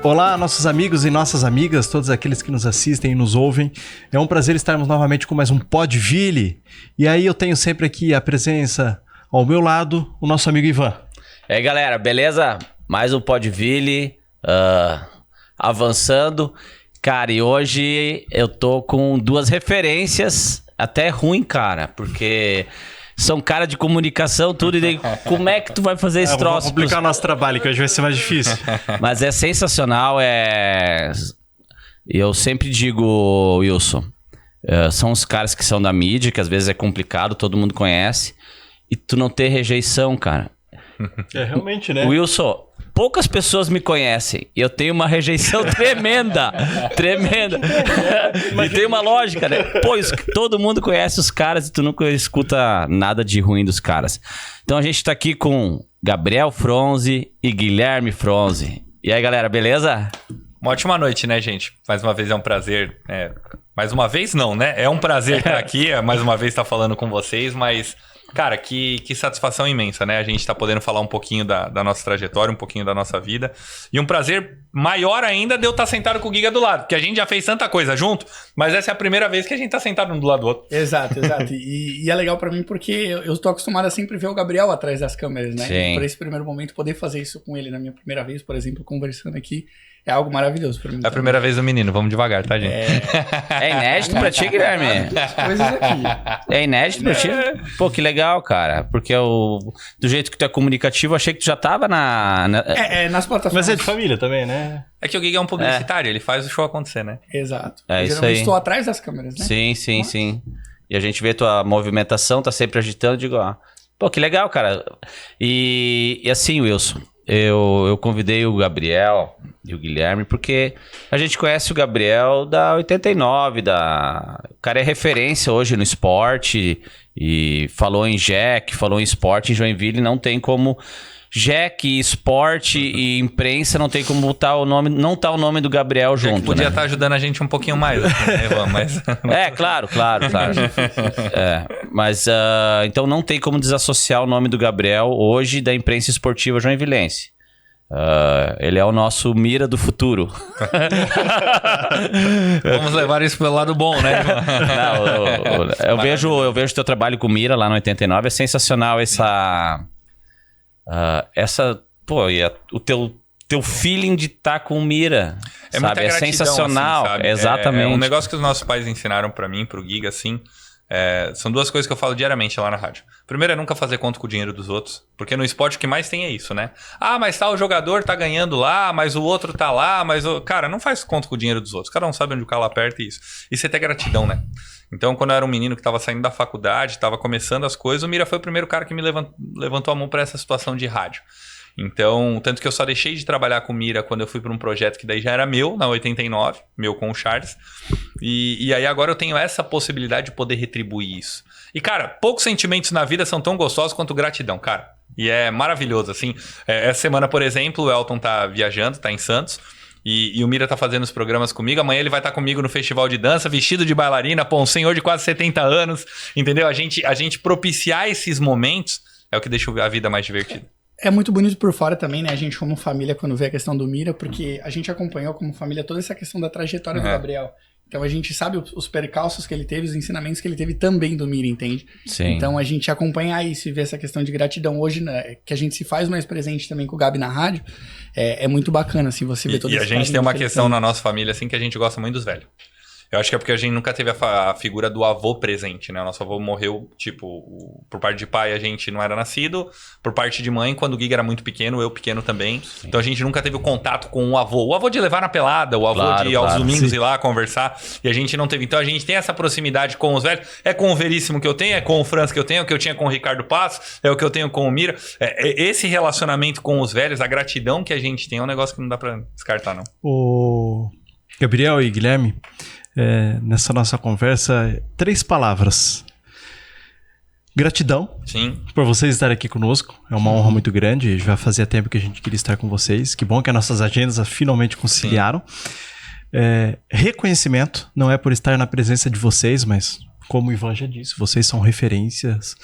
Olá, nossos amigos e nossas amigas, todos aqueles que nos assistem e nos ouvem. É um prazer estarmos novamente com mais um Podville. E aí eu tenho sempre aqui a presença ao meu lado, o nosso amigo Ivan. E aí, galera, beleza? Mais um Podville, avançando. Cara, e hoje eu tô com duas referências, até ruim, cara, porque são cara de comunicação, tudo, e daí, como é que tu vai fazer esse troço? Vamos complicar o nosso trabalho, que hoje vai ser mais difícil. Mas é sensacional, eu sempre digo, Wilson, são os caras que são da mídia, que às vezes é complicado, todo mundo conhece, e tu não ter rejeição, cara. É realmente, né? Wilson, poucas pessoas me conhecem. Eu tenho uma rejeição tremenda. Tremenda. E tem uma lógica, né? Pô, todo mundo conhece os caras e tu nunca escuta nada de ruim dos caras. Então a gente tá aqui com Gabriel Fronzi e Guilherme Fronzi. E aí, galera, beleza? Uma ótima noite, né, gente? Mais uma vez é um prazer. Mais uma vez não, né? É um prazer estar aqui, mais uma vez estar falando com vocês, mas... Cara, que satisfação imensa, né? A gente tá podendo falar um pouquinho da nossa trajetória, um pouquinho da nossa vida. E um prazer maior ainda de eu estar sentado com o Giga do lado. Porque a gente já fez tanta coisa junto, mas essa é a primeira vez que a gente tá sentado um do lado do outro. Exato. E é legal pra mim porque eu tô acostumado a sempre ver o Gabriel atrás das câmeras, né? Sim. E por esse primeiro momento, poder fazer isso com ele na minha primeira vez, por exemplo, conversando aqui, é algo maravilhoso pra mim. É a primeira vez do menino, vamos devagar, tá, gente? É inédito pra ti, Guilherme? Coisas aqui. É inédito pra ti? Pô, que legal, cara. Porque do jeito que tu é comunicativo, achei que tu já tava nas plataformas. Mas é de família também, né? É que o Giga é um publicitário, ele faz o show acontecer, né? Exato. É Eu isso geralmente aí. estou atrás das câmeras, né? Sim. E a gente vê tua movimentação, tá sempre agitando, digo, pô, que legal, cara. E assim, Wilson, eu convidei o Gabriel e o Guilherme porque a gente conhece o Gabriel da 89, o cara é referência hoje no esporte e falou em Jack, falou em esporte em Joinville, não tem como... Jack, esporte e imprensa não tem como botar o nome, não tá o nome do Gabriel junto. Podia estar ajudando a gente um pouquinho mais, assim, né, Ivan? Mas... Claro. Mas então não tem como desassociar o nome do Gabriel hoje da imprensa esportiva joinvilense. Ele é o nosso mira do futuro. Vamos levar isso pelo lado bom, né, Ivan? Não, eu vejo teu trabalho com mira lá no 89, é sensacional o teu feeling de estar com mira, é sabe? É sensacional, assim, sabe? exatamente. É um negócio que os nossos pais ensinaram pra mim, pro Giga, assim, são duas coisas que eu falo diariamente lá na rádio. Primeiro é nunca fazer conta com o dinheiro dos outros, porque no esporte o que mais tem é isso, né? Mas o jogador tá ganhando lá, mas o outro tá lá, Cara, não faz conta com o dinheiro dos outros, cada um sabe onde o calo aperta e isso. E você ter gratidão, né? Então, quando eu era um menino que tava saindo da faculdade, tava começando as coisas, o Mira foi o primeiro cara que me levantou a mão pra essa situação de rádio. Então, tanto que eu só deixei de trabalhar com o Mira quando eu fui para um projeto que daí já era meu, na 89, meu com o Charles. E aí agora eu tenho essa possibilidade de poder retribuir isso. E, cara, poucos sentimentos na vida são tão gostosos quanto gratidão, cara. E é maravilhoso, assim. Essa semana, por exemplo, o Elton tá viajando, tá em Santos. E o Mira tá fazendo os programas comigo. Amanhã ele vai estar comigo no festival de dança, vestido de bailarina. Pô, um senhor de quase 70 anos. Entendeu? A gente propiciar esses momentos é o que deixa a vida mais divertida. É muito bonito por fora também, né? A gente como família, quando vê a questão do Mira, porque a gente acompanhou como família toda essa questão da trajetória do Gabriel. Então a gente sabe os percalços que ele teve, os ensinamentos que ele teve também do Mira, entende? Sim. Então a gente acompanhar isso e ver essa questão de gratidão hoje, né, que a gente se faz mais presente também com o Gabi na rádio, é muito bacana, assim, você ver todo esse E a gente tem uma questão na nossa família, assim, que a gente gosta muito dos velhos. Eu acho que é porque a gente nunca teve a figura do avô presente, né? O nosso avô morreu, por parte de pai a gente não era nascido, por parte de mãe, quando o Giga era muito pequeno, eu pequeno também. Sim. Então a gente nunca teve o contato com o avô. O avô de levar na pelada, o avô de ir aos domingos ir lá conversar, e a gente não teve. Então a gente tem essa proximidade com os velhos. É com o Veríssimo que eu tenho, é com o Franz que eu tenho, é o que eu tinha com o Ricardo Passos, é o que eu tenho com o Mira. Esse relacionamento com os velhos, a gratidão que a gente tem é um negócio que não dá pra descartar, não. O Gabriel e Guilherme, nessa nossa conversa, 3 palavras. Gratidão. Sim. Por vocês estarem aqui conosco. É uma honra muito grande. Já fazia tempo que a gente queria estar com vocês. Que bom que as nossas agendas finalmente conciliaram. Reconhecimento. Não é por estar na presença de vocês, mas como o Ivan já disse, vocês são referências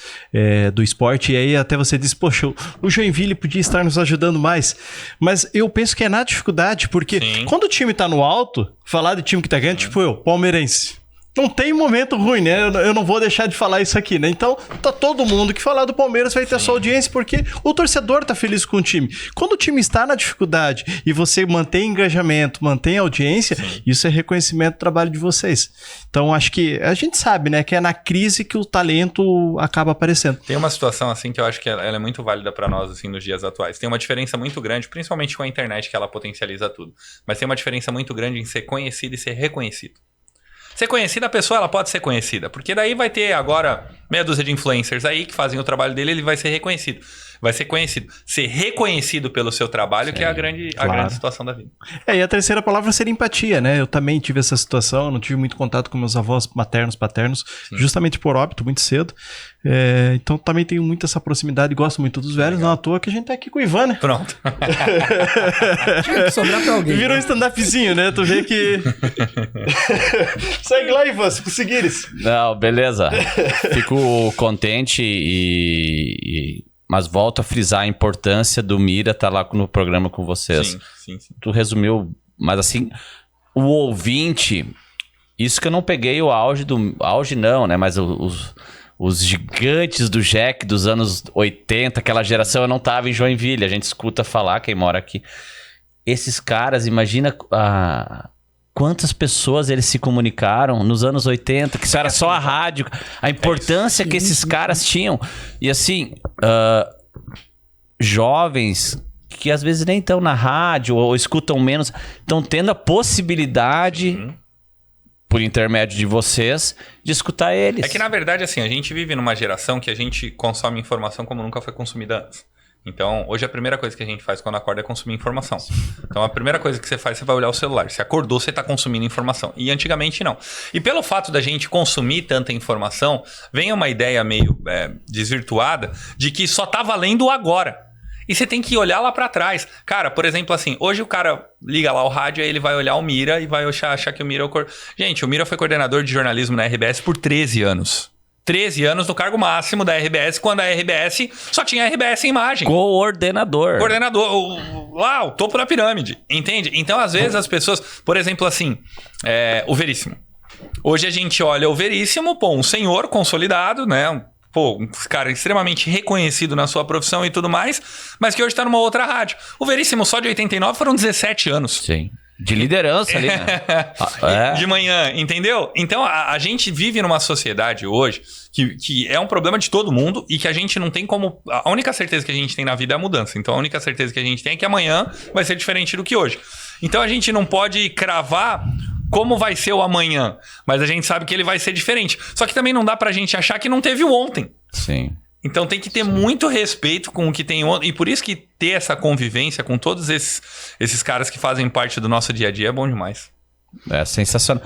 do esporte. E aí até você disse, poxa, o Joinville podia estar nos ajudando mais. Mas eu penso que é na dificuldade, porque quando o time tá no alto, falar de time que tá ganhando, tipo eu, palmeirense. Não tem momento ruim, né? Eu não vou deixar de falar isso aqui, né? Então, tá todo mundo que falar do Palmeiras vai ter a sua audiência, porque o torcedor tá feliz com o time. Quando o time está na dificuldade e você mantém engajamento, mantém audiência, isso é reconhecimento do trabalho de vocês. Então, acho que a gente sabe, né? Que é na crise que o talento acaba aparecendo. Tem uma situação, assim, que eu acho que ela é muito válida para nós, assim, nos dias atuais. Tem uma diferença muito grande, principalmente com a internet, que ela potencializa tudo. Mas tem uma diferença muito grande em ser conhecido e ser reconhecido. Ser conhecida, a pessoa ela pode ser conhecida, porque daí vai ter agora meia dúzia de influencers aí que fazem o trabalho dele, ele vai ser reconhecido. Vai ser conhecido. Ser reconhecido pelo seu trabalho, que é a grande situação da vida. E a terceira palavra seria empatia, né? Eu também tive essa situação, eu não tive muito contato com meus avós maternos, paternos, justamente por óbito, muito cedo. Então também tenho muito essa proximidade, gosto muito dos velhos, não à toa que a gente tá aqui com o Ivan, né? Pronto. Tinha que sobrar pra alguém. Virou um stand-upzinho, né? Tu vê que... Segue lá, Ivan, se conseguires. Não, beleza. Fico contente mas volto a frisar a importância do Mira estar lá no programa com vocês. Sim. Tu resumiu, mas assim, o ouvinte, isso que eu não peguei o auge não, né? Mas os gigantes do Jack dos anos 80, aquela geração, eu não tava em Joinville, a gente escuta falar, quem mora aqui. Esses caras, imagina quantas pessoas eles se comunicaram nos anos 80, que isso era só a rádio, a importância que esses caras tinham. E assim, jovens que às vezes nem estão na rádio ou escutam menos, estão tendo a possibilidade, por intermédio de vocês, de escutar eles. É que na verdade, assim, a gente vive numa geração que a gente consome informação como nunca foi consumida antes. Então, hoje a primeira coisa que a gente faz quando acorda é consumir informação. Então, a primeira coisa que você faz, você vai olhar o celular. Se acordou, você está consumindo informação. E antigamente não. E pelo fato da gente consumir tanta informação, vem uma ideia meio desvirtuada de que só tá valendo o agora. E você tem que olhar lá para trás. Cara, por exemplo, assim, hoje o cara liga lá o rádio, aí ele vai olhar o Mira e vai achar que o Mira... Gente, o Mira foi coordenador de jornalismo na RBS por 13 anos. 13 anos no cargo máximo da RBS, quando a RBS só tinha a RBS em imagem. Coordenador. Lá, o topo da pirâmide, entende? Então, às vezes, as pessoas... Por exemplo, assim, o Veríssimo. Hoje a gente olha o Veríssimo, um senhor consolidado, né? Um cara extremamente reconhecido na sua profissão e tudo mais, mas que hoje tá numa outra rádio. O Veríssimo só de 89 foram 17 anos. Sim. De liderança ali, né? De manhã, entendeu? Então, a gente vive numa sociedade hoje que é um problema de todo mundo e que a gente não tem como... A única certeza que a gente tem na vida é a mudança. Então, a única certeza que a gente tem é que amanhã vai ser diferente do que hoje. Então, a gente não pode cravar como vai ser o amanhã, mas a gente sabe que ele vai ser diferente. Só que também não dá pra gente achar que não teve o ontem. Sim. Então tem que ter muito respeito com o que tem ontem. E por isso que ter essa convivência com todos esses caras que fazem parte do nosso dia a dia é bom demais. É sensacional.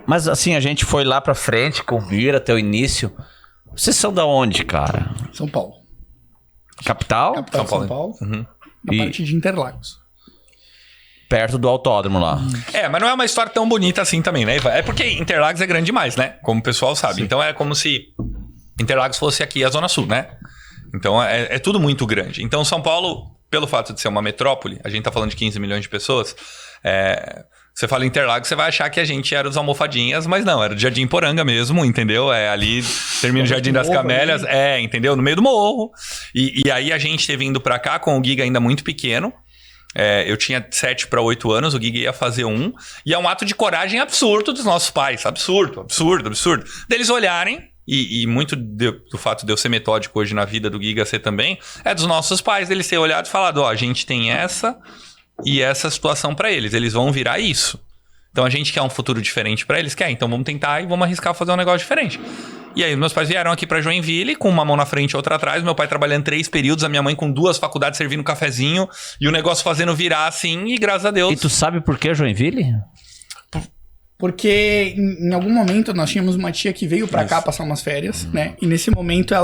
Mas assim, a gente foi lá pra frente com o Mira até o início. Vocês são da onde, cara? São Paulo. Capital? Capital de São Paulo. Uhum. Na parte de Interlagos. Perto do autódromo lá. Mas não é uma história tão bonita assim também, né, Ivan? É porque Interlagos é grande demais, né? Como o pessoal sabe. Sim. Então é como se Interlagos fosse aqui a Zona Sul, né? Então é tudo muito grande. Então São Paulo, pelo fato de ser uma metrópole, a gente tá falando de 15 milhões de pessoas, você fala Interlagos, você vai achar que a gente era os almofadinhas, mas não, era do Jardim Poranga mesmo, entendeu? Ali termina o Jardim das Camélias, entendeu? No meio do morro. E aí a gente teve vindo pra cá com o Giga ainda muito pequeno. Eu tinha 7 para 8 anos, o Giga ia fazer 1. E é um ato de coragem absurdo dos nossos pais. Absurdo. Deles olharem, e muito do fato de eu ser metódico hoje na vida do Giga ser também, é dos nossos pais, deles ter olhado e falado, a gente tem essa e essa situação para eles. Eles vão virar isso. Então a gente quer um futuro diferente para eles? Quer, então vamos tentar e vamos arriscar fazer um negócio diferente. E aí meus pais vieram aqui pra Joinville, com uma mão na frente e outra atrás, meu pai trabalhando 3 períodos, a minha mãe com 2 faculdades servindo um cafezinho, e o negócio fazendo virar assim, e graças a Deus... E tu sabe por que Joinville? Porque em algum momento nós tínhamos uma tia que veio pra cá passar umas férias, né? E nesse momento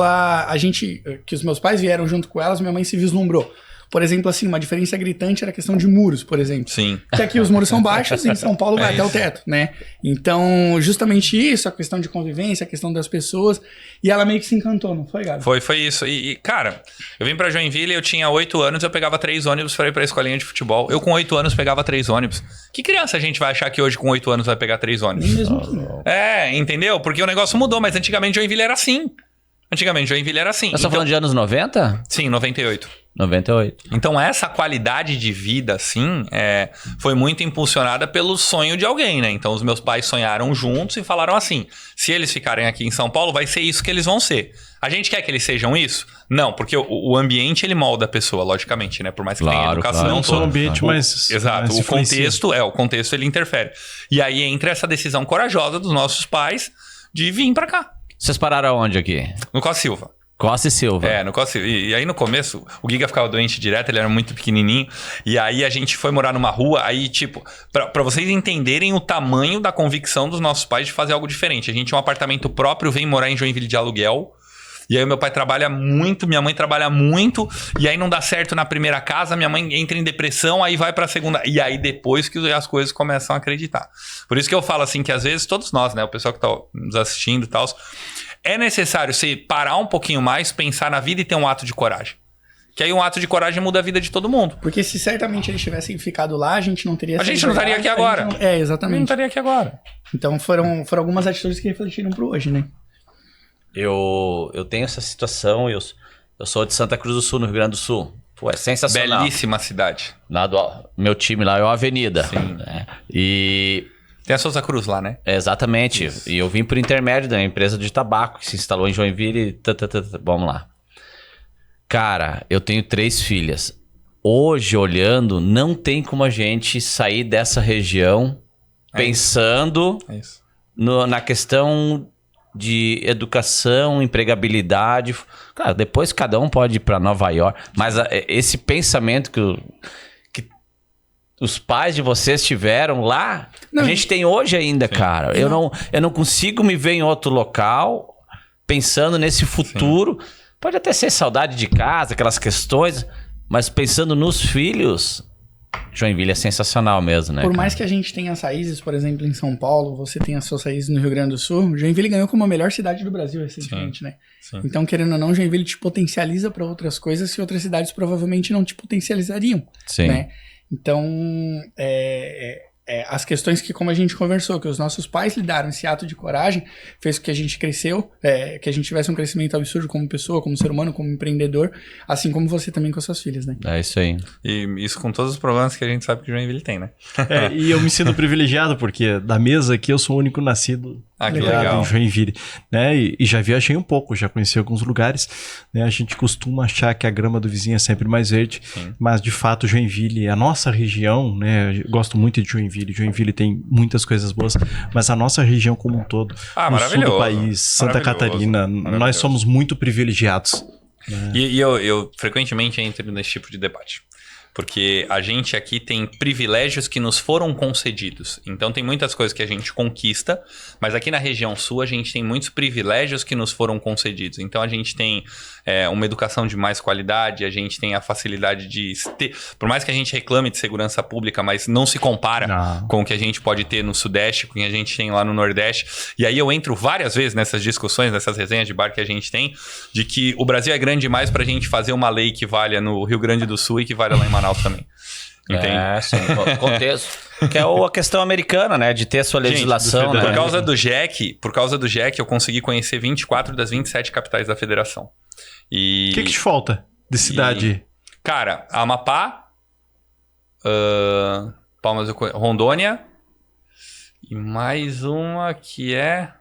que os meus pais vieram junto com elas, minha mãe se vislumbrou. Por exemplo, assim, uma diferença gritante era a questão de muros, por exemplo. Sim. Que aqui os muros são baixos e em São Paulo vai até o teto, né? Então, justamente isso, a questão de convivência, a questão das pessoas. E ela meio que se encantou, não foi, Gabi? Foi isso. E, cara, eu vim pra Joinville, eu tinha 8 anos, eu pegava 3 ônibus pra ir pra escolinha de futebol. Eu com 8 anos pegava 3 ônibus. Que criança a gente vai achar que hoje com 8 anos vai pegar 3 ônibus? Nem mesmo que não. Entendeu? Porque o negócio mudou, mas antigamente Joinville era assim. Nós estamos falando de anos 90? Sim, 98. 98. Então essa qualidade de vida, assim, foi muito impulsionada pelo sonho de alguém, né? Então os meus pais sonharam juntos e falaram assim, se eles ficarem aqui em São Paulo, vai ser isso que eles vão ser. A gente quer que eles sejam isso? Não, porque o ambiente, ele molda a pessoa, logicamente, né? Por mais que tenha educação. Não só o ambiente, mas... Exato, mas o contexto ele interfere. E aí entra essa decisão corajosa dos nossos pais de vir pra cá. Vocês pararam onde aqui? No Costa Silva. Costa e Silva. No Costa Silva. E aí no começo, o Giga ficava doente direto, ele era muito pequenininho. E aí a gente foi morar numa rua, aí tipo, pra vocês entenderem o tamanho da convicção dos nossos pais de fazer algo diferente. A gente tinha um apartamento próprio, vem morar em Joinville de aluguel. E aí meu pai trabalha muito, minha mãe trabalha muito, e aí não dá certo na primeira casa, minha mãe entra em depressão, aí vai pra segunda. E aí depois que as coisas começam a acreditar. Por isso que eu falo assim, que às vezes todos nós, né, o pessoal que tá nos assistindo e tal, é necessário você parar um pouquinho mais, pensar na vida e ter um ato de coragem. Que aí um ato de coragem muda a vida de todo mundo. Porque se certamente eles tivessem ficado lá, a gente não teria... A gente não estaria aqui agora. Exatamente. Não estaria aqui agora. Então foram algumas atitudes que refletiram pro hoje, né? Eu tenho essa situação, eu sou de Santa Cruz do Sul, no Rio Grande do Sul. Pô, é sensacional. Belíssima cidade. Lá meu time lá é uma avenida. Sim. Né? E... Tem a Souza Cruz lá, né? Exatamente. Isso. E eu vim por intermédio da empresa de tabaco que se instalou em Joinville. Vamos lá. Cara, eu tenho 3 filhas. Hoje, olhando, não tem como a gente sair dessa região pensando na questão de educação, empregabilidade. Claro, depois cada um pode ir para Nova York. Mas esse pensamento que os pais de vocês tiveram lá, a gente tem hoje ainda, cara. Eu não consigo me ver em outro local pensando nesse futuro. Sim. Pode até ser saudade de casa, aquelas questões, mas pensando nos filhos, Joinville é sensacional mesmo, né? Por mais que a gente tenha as raízes, por exemplo, em São Paulo, você tem as suas raízes no Rio Grande do Sul, Joinville ganhou como a melhor cidade do Brasil recentemente, né? Sim. Então, querendo ou não, Joinville te potencializa para outras coisas que outras cidades provavelmente não te potencializariam. Sim. Né? Então, as questões que, como a gente conversou, que os nossos pais lidaram, esse ato de coragem, fez com que a gente cresceu, que a gente tivesse um crescimento absurdo como pessoa, como ser humano, como empreendedor, assim como você também com as suas filhas, né? É isso aí. E isso com todos os problemas que a gente sabe que o Joinville tem, né? E eu me sinto privilegiado, porque da mesa aqui eu sou o único nascido que legal. em Joinville, né? E já viajei um pouco, já conheci alguns lugares, né? A gente costuma achar que a grama do vizinho é sempre mais verde, mas de fato Joinville, a nossa região, né? Eu gosto muito de Joinville. Joinville tem muitas coisas boas, mas a nossa região como um todo, no sul do país, Santa Catarina, nós somos muito privilegiados. Né? E eu frequentemente entro nesse tipo de debate. Porque a gente aqui tem privilégios que nos foram concedidos. Então tem muitas coisas que a gente conquista, mas aqui na região sul a gente tem muitos privilégios que nos foram concedidos. Então a gente tem uma educação de mais qualidade, a gente tem a facilidade de ter... Por mais que a gente reclame de segurança pública, mas não se compara com o que a gente pode ter no Sudeste, com o que a gente tem lá no Nordeste. E aí eu entro várias vezes nessas discussões, nessas resenhas de bar que a gente tem, de que o Brasil é grande demais pra gente fazer uma lei que valha no Rio Grande do Sul e que valha lá em Manaus também. Entende? Sim, contexto. Que é a questão americana, né? De ter a sua legislação. Gente, por causa do JEC, eu consegui conhecer 24 das 27 capitais da federação. E... O que te falta de cidade? Cara, Amapá, Rondônia e mais uma que é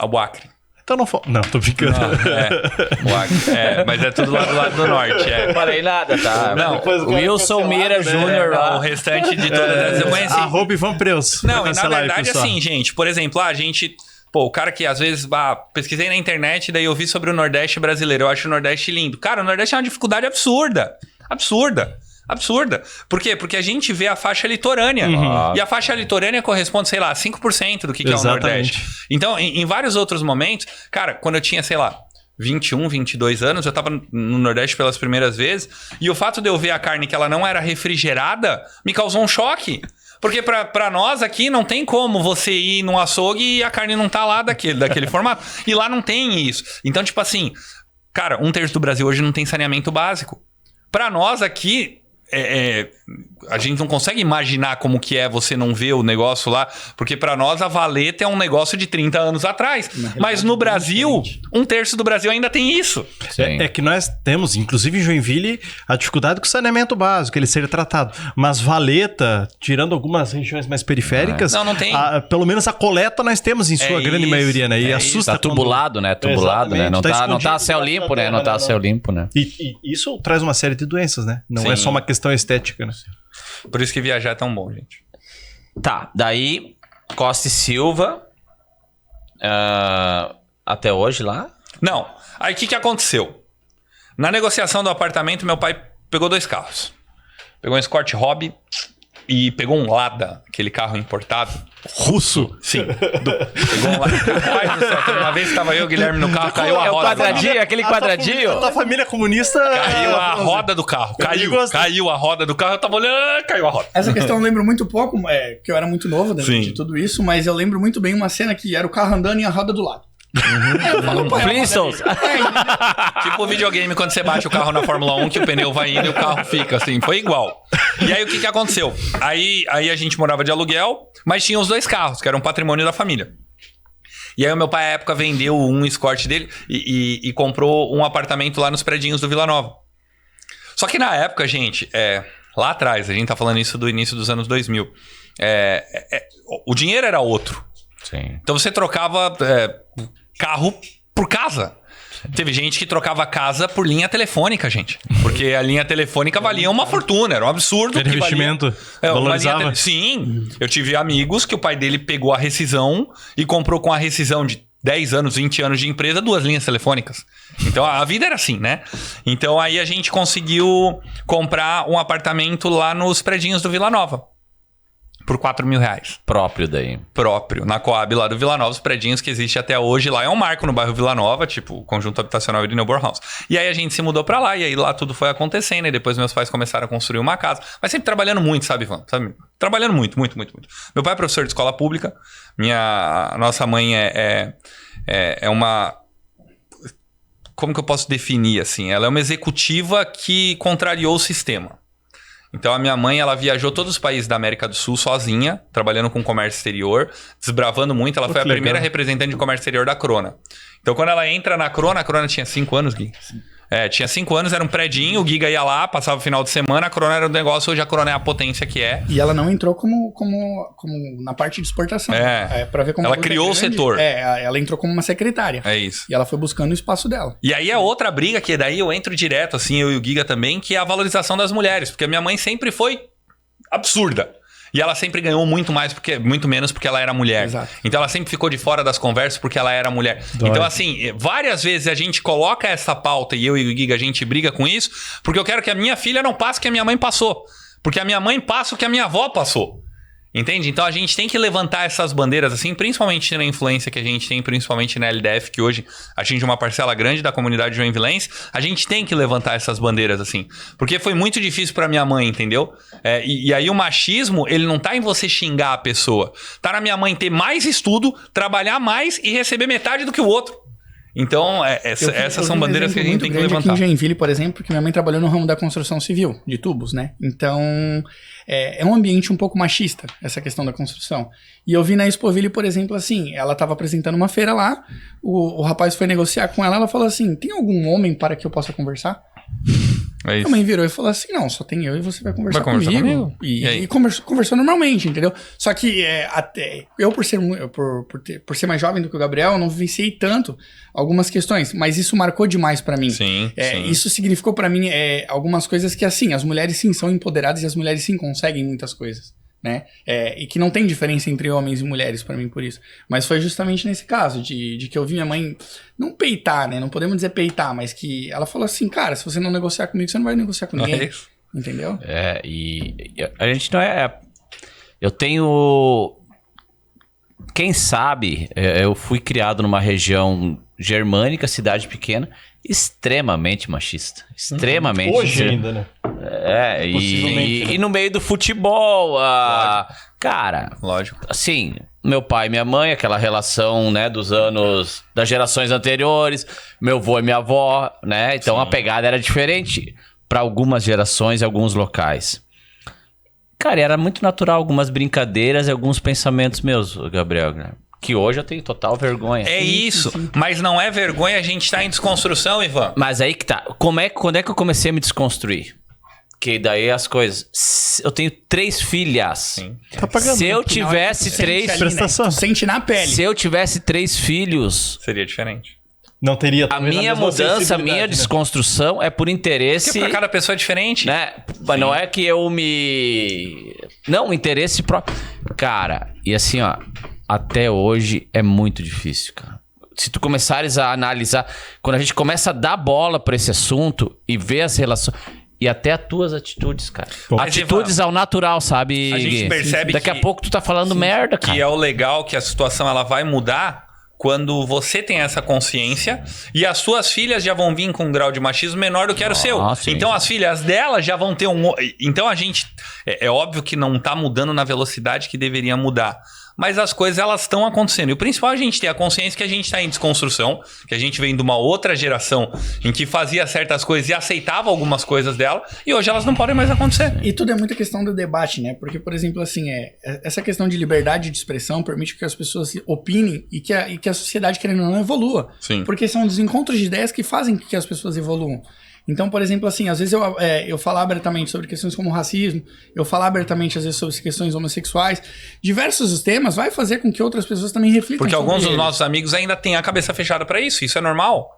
o Acre. Então não, tô brincando. O Acre. Mas é tudo lá do lado do norte. Não falei nada, tá? Não, Wilson Mira Júnior lá. O restante de todas eu conheci. Arroba Ivan Preus. Não, e na verdade, assim, gente, por exemplo, a gente... Pô, o cara que às vezes pesquisei na internet, daí eu vi sobre o Nordeste brasileiro. Eu acho o Nordeste lindo. Cara, o Nordeste é uma dificuldade absurda. Absurda. Por quê? Porque a gente vê a faixa litorânea. E a faixa litorânea corresponde, sei lá, a 5% do que é o Nordeste. Então, em vários outros momentos, cara, quando eu tinha, sei lá, 21, 22 anos, eu tava no Nordeste pelas primeiras vezes, e o fato de eu ver a carne que ela não era refrigerada me causou um choque. Porque pra nós aqui não tem como você ir num açougue e a carne não tá lá daquele formato. E lá não tem isso. Então, tipo assim, cara, 1/3 do Brasil hoje não tem saneamento básico. Pra nós aqui... a gente não consegue imaginar como que é você não ver o negócio lá, porque pra nós a valeta é um negócio de 30 anos atrás, mas no Brasil 1/3 do Brasil ainda tem isso. É que nós temos, inclusive em Joinville, a dificuldade com o saneamento básico, ele ser tratado, mas valeta, tirando algumas regiões mais periféricas, não tem. Pelo menos a coleta nós temos em sua grande maioria, né? E assusta. Tá tubulado, né? Tubulado, né? Não tá a céu limpo, né? Não tá a céu limpo, né? E isso traz uma série de doenças, né? Não é só uma questão estética, né? Por isso que viajar é tão bom, gente. Tá, daí Costa e Silva até hoje lá? Não, aí o que aconteceu? Na negociação do apartamento, meu pai pegou 2 carros. Pegou um Escort Hobby e pegou um Lada, aquele carro importado. Russo? Sim. Pegou um Lada. Rapaz do céu, uma vez que tava eu e o Guilherme no carro, caiu a roda. Aquele quadradinho? A tua família comunista... Caiu a roda do carro. Caiu a roda do carro. Eu tava olhando, caiu a roda. Essa questão eu lembro muito pouco, porque eu era muito novo de tudo isso, mas eu lembro muito bem uma cena que era o carro andando e a roda do lado. Flintstones. Tipo videogame quando você bate o carro na Fórmula 1 que o pneu vai indo e o carro fica assim, foi igual. E aí o que aconteceu? Aí a gente morava de aluguel, mas tinha os 2 carros, que eram patrimônio da família. E aí o meu pai à época vendeu um Escort dele e comprou um apartamento lá nos predinhos do Vila Nova. Só que na época, gente, lá atrás, a gente tá falando isso do início dos anos 2000, o dinheiro era outro. Sim. Então você trocava carro por casa. Sim. Teve gente que trocava casa por linha telefônica, gente. Porque a linha telefônica valia uma fortuna, era um absurdo. Era investimento, valorizava. Sim, eu tive amigos que o pai dele pegou a rescisão e comprou com a rescisão de 10 anos, 20 anos de empresa, 2 linhas telefônicas. Então a vida era assim, né? Então aí a gente conseguiu comprar um apartamento lá nos predinhos do Vila Nova. Por R$4.000. Próprio daí. Próprio. Na Coab lá do Vila Nova, os predinhos que existe até hoje lá. É um marco no bairro Vila Nova, tipo, conjunto habitacional Irineu Borhaus. E aí a gente se mudou pra lá, e aí lá tudo foi acontecendo. E depois meus pais começaram a construir uma casa. Mas sempre trabalhando muito, sabe, Ivan? Trabalhando muito, muito, muito, muito. Meu pai é professor de escola pública. A nossa mãe é uma... Como que eu posso definir, assim? Ela é uma executiva que contrariou o sistema. Então a minha mãe, ela viajou todos os países da América do Sul sozinha, trabalhando com comércio exterior, desbravando muito. Ela foi a primeira representante de comércio exterior da Crona. Então quando ela entra na Crona, a Crona tinha 5 anos, Gui. Tinha 5 anos, era um predinho, o Giga ia lá, passava o final de semana, a Crona era um negócio, hoje a Crona é a potência que é. E ela não entrou como na parte de exportação. Pra ver como ela criou o setor. Ela entrou como uma secretária. É isso. E ela foi buscando o espaço dela. E aí é outra briga, que daí eu entro direto, assim, eu e o Giga também, que é a valorização das mulheres. Porque a minha mãe sempre foi absurda. E ela sempre ganhou muito menos porque ela era mulher. Exato. Então ela sempre ficou de fora das conversas porque ela era mulher. Então assim, várias vezes a gente coloca essa pauta e eu e o Giga, a gente briga com isso, porque eu quero que a minha filha não passe o que a minha mãe passou. Porque a minha mãe passa o que a minha avó passou. Entende? Então a gente tem que levantar essas bandeiras assim, principalmente na influência que a gente tem, principalmente na LDF, que hoje atinge uma parcela grande da comunidade joinvilense. A gente tem que levantar essas bandeiras assim, porque foi muito difícil pra minha mãe, entendeu? E aí o machismo, ele não tá em você xingar a pessoa, tá na minha mãe ter mais estudo, trabalhar mais e receber metade do que o outro. Então, essas são bandeiras que a gente tem que levantar. Aqui em Joinville, por exemplo, porque minha mãe trabalhou no ramo da construção civil, de tubos, né? Então, é um ambiente um pouco machista, essa questão da construção. E eu vi na Expoville, por exemplo, assim, ela estava apresentando uma feira lá, o rapaz foi negociar com ela falou assim, tem algum homem para que eu possa conversar? É isso. A mãe virou e falou assim, não, só tem eu e você vai conversar comigo. E E conversou normalmente, entendeu? Só que até eu, por ser mais jovem do que o Gabriel, eu não vivenciei tanto algumas questões, mas isso marcou demais pra mim. Sim. Isso significou pra mim algumas coisas que, assim, as mulheres sim são empoderadas e as mulheres sim conseguem muitas coisas, né? E que não tem diferença entre homens e mulheres pra mim por isso. Mas foi justamente nesse caso, de que eu vi minha mãe não peitar, né? Não podemos dizer peitar, mas que ela falou assim, cara, se você não negociar comigo, você não vai negociar com ninguém. Entendeu? E a gente não é... Eu tenho quem sabe, eu fui criado numa região germânica, cidade pequena, extremamente machista. Extremamente. Hoje ainda, né? E no meio do futebol, cara, Lógico. assim, meu pai e minha mãe, aquela relação, né, das gerações anteriores, meu avô e minha avó, né, então a pegada era diferente para algumas gerações e alguns locais. Cara, era muito natural algumas brincadeiras e alguns pensamentos meus, Gabriel, né? Que hoje eu tenho total vergonha. É isso, mas não é vergonha a gente estar em desconstrução, Ivan. Mas aí que tá. Quando é que eu comecei a me desconstruir? Que daí as coisas... Eu tenho 3 filhas. Sim. Tá pagando. Se eu tivesse 3... Prestação. Né? Tu sente na pele. Se eu tivesse 3 filhos... Seria diferente. Não teria A talvez minha mesma mudança, a sensibilidade, minha né? desconstrução é por interesse... Porque pra cada pessoa é diferente. Né? Mas não é que eu me... Não, interesse próprio. Cara, e assim, ó... Até hoje é muito difícil, cara. Se tu começares a analisar... Quando a gente começa a dar bola pra esse assunto e ver as relações... E até as tuas atitudes, cara. Bom. Atitudes ao natural, sabe? A gente Gui? percebe Daqui que- a pouco tu tá falando merda, cara. Que é o legal, que a situação ela vai mudar quando você tem essa consciência e as suas filhas já vão vir com um grau de machismo menor do que era o seu. sim. Então as filhas delas já vão ter um... Então a gente... É óbvio que não tá mudando na velocidade que deveria mudar. Mas as coisas, elas estão acontecendo. E o principal é a gente ter a consciência que a gente está em desconstrução, que a gente vem de uma outra geração em que fazia certas coisas e aceitava algumas coisas dela, e hoje elas não podem mais acontecer. E tudo é muita questão do debate, né? Porque, por exemplo, assim, essa questão de liberdade de expressão permite que as pessoas opinem e que a sociedade, querendo ou não, evolua. Sim. Porque são os encontros de ideias que fazem que as pessoas evoluam. Então, por exemplo, assim, às vezes eu falar abertamente sobre questões como racismo, eu falar abertamente, às vezes, sobre questões homossexuais, diversos temas vai fazer com que outras pessoas também reflitam Porque sobre alguns dos eles. nossos amigos ainda têm a cabeça fechada para isso é normal.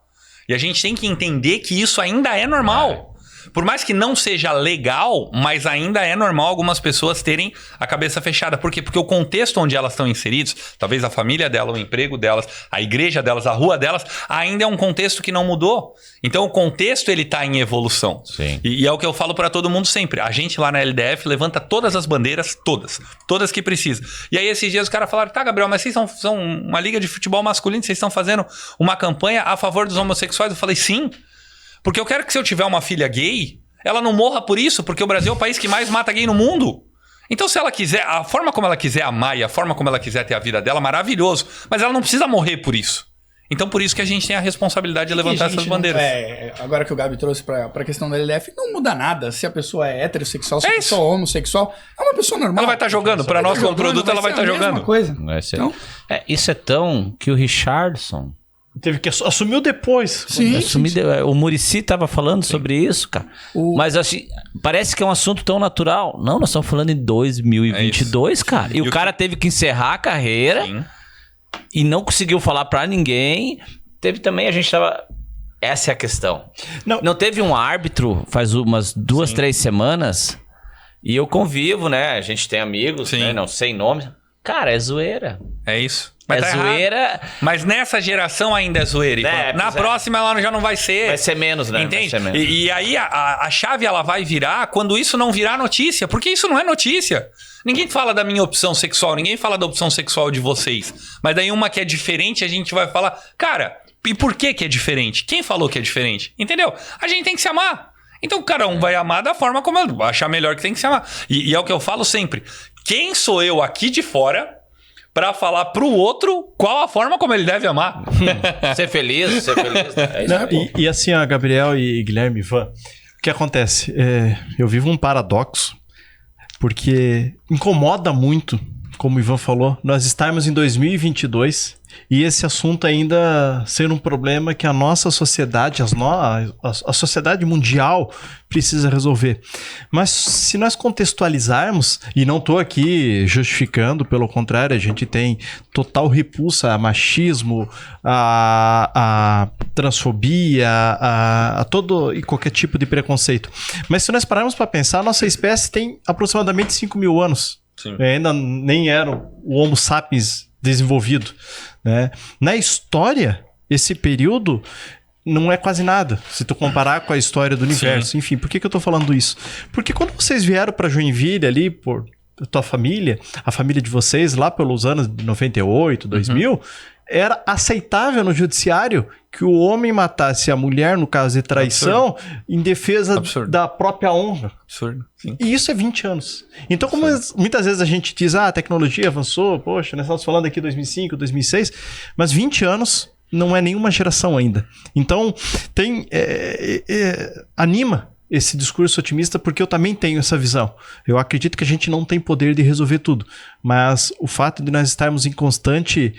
E a gente tem que entender que isso ainda é normal. Por mais que não seja legal, mas ainda é normal algumas pessoas terem a cabeça fechada. Por quê? Porque o contexto onde elas estão inseridas, talvez a família dela, o emprego delas, a igreja delas, a rua delas, ainda é um contexto que não mudou. Então o contexto ele tá em evolução. Sim. E é o que eu falo para todo mundo sempre. A gente lá na LDF levanta todas as bandeiras, todas que precisa. E aí esses dias os caras falaram, tá, Gabriel, mas vocês são uma liga de futebol masculino, vocês estão fazendo uma campanha a favor dos homossexuais? Eu falei, sim. Porque eu quero que se eu tiver uma filha gay, ela não morra por isso, porque o Brasil é o país que mais mata gay no mundo. Então se ela quiser, a forma como ela quiser amar e a forma como ela quiser ter a vida dela, maravilhoso. Mas ela não precisa morrer por isso. Então por isso que a gente tem a responsabilidade de levantar essas bandeiras. Agora que o Gabi trouxe pra questão da LDF, não muda nada. Se a pessoa é heterossexual, se a É pessoa é homossexual, é uma pessoa normal. Ela vai estar jogando. Para nós, como produto, ela vai estar jogando. Coisa. Então, isso é tão que o Richardson... Teve que assumiu depois. Sim. O Muricy tava falando sobre isso, cara. Mas assim, parece que é um assunto tão natural. Não, nós estamos falando em 2022, cara. E o cara teve que encerrar a carreira. Sim. E não conseguiu falar pra ninguém. Teve também, a gente tava... Essa é a questão. Não teve um árbitro faz umas 2, 3 semanas. E eu convivo, né? A gente tem amigos, né? Não sei nomes. Cara, é zoeira. É isso. Mas é zoeira. Mas nessa geração ainda é zoeira. Na próxima ela já não vai ser. Vai ser menos, né? Entende? Vai ser menos. E aí a chave ela vai virar quando isso não virar notícia. Porque isso não é notícia. Ninguém fala da minha opção sexual, ninguém fala da opção sexual de vocês. Mas daí uma que é diferente, a gente vai falar, cara, e por que é diferente? Quem falou que é diferente? Entendeu? A gente tem que se amar. Então cada um vai amar da forma como achar melhor que tem que se amar. E é o que eu falo sempre. Quem sou eu aqui de fora pra falar pro outro qual a forma como ele deve amar? Ser feliz. É isso. Não, e assim, ó, Gabriel e Guilherme, Ivan, o que acontece? Eu vivo um paradoxo, porque incomoda muito, como o Ivan falou, nós estarmos em 2022 e esse assunto ainda ser um problema que a nossa sociedade, a sociedade mundial precisa resolver. Mas se nós contextualizarmos, e não estou aqui justificando, pelo contrário, a gente tem total repulsa a machismo, a transfobia, a todo e qualquer tipo de preconceito. Mas se nós pararmos para pensar, a nossa espécie tem aproximadamente 5.000 anos. Sim. Ainda nem era o Homo sapiens desenvolvido, né? Na história, esse período não é quase nada, se tu comparar com a história do universo. Enfim, por que eu tô falando isso? Porque quando vocês vieram para Joinville ali, tua família, a família de vocês, lá pelos anos de 98, 2000, era aceitável no judiciário que o homem matasse a mulher, no caso de traição, em defesa da própria honra. Absurdo, sim. E isso é 20 anos. Então, como muitas vezes a gente diz, a tecnologia avançou, poxa, nós estamos falando aqui 2005, 2006, mas 20 anos não é nenhuma geração ainda. Então, anima esse discurso otimista, porque eu também tenho essa visão. Eu acredito que a gente não tem poder de resolver tudo, mas o fato de nós estarmos em constante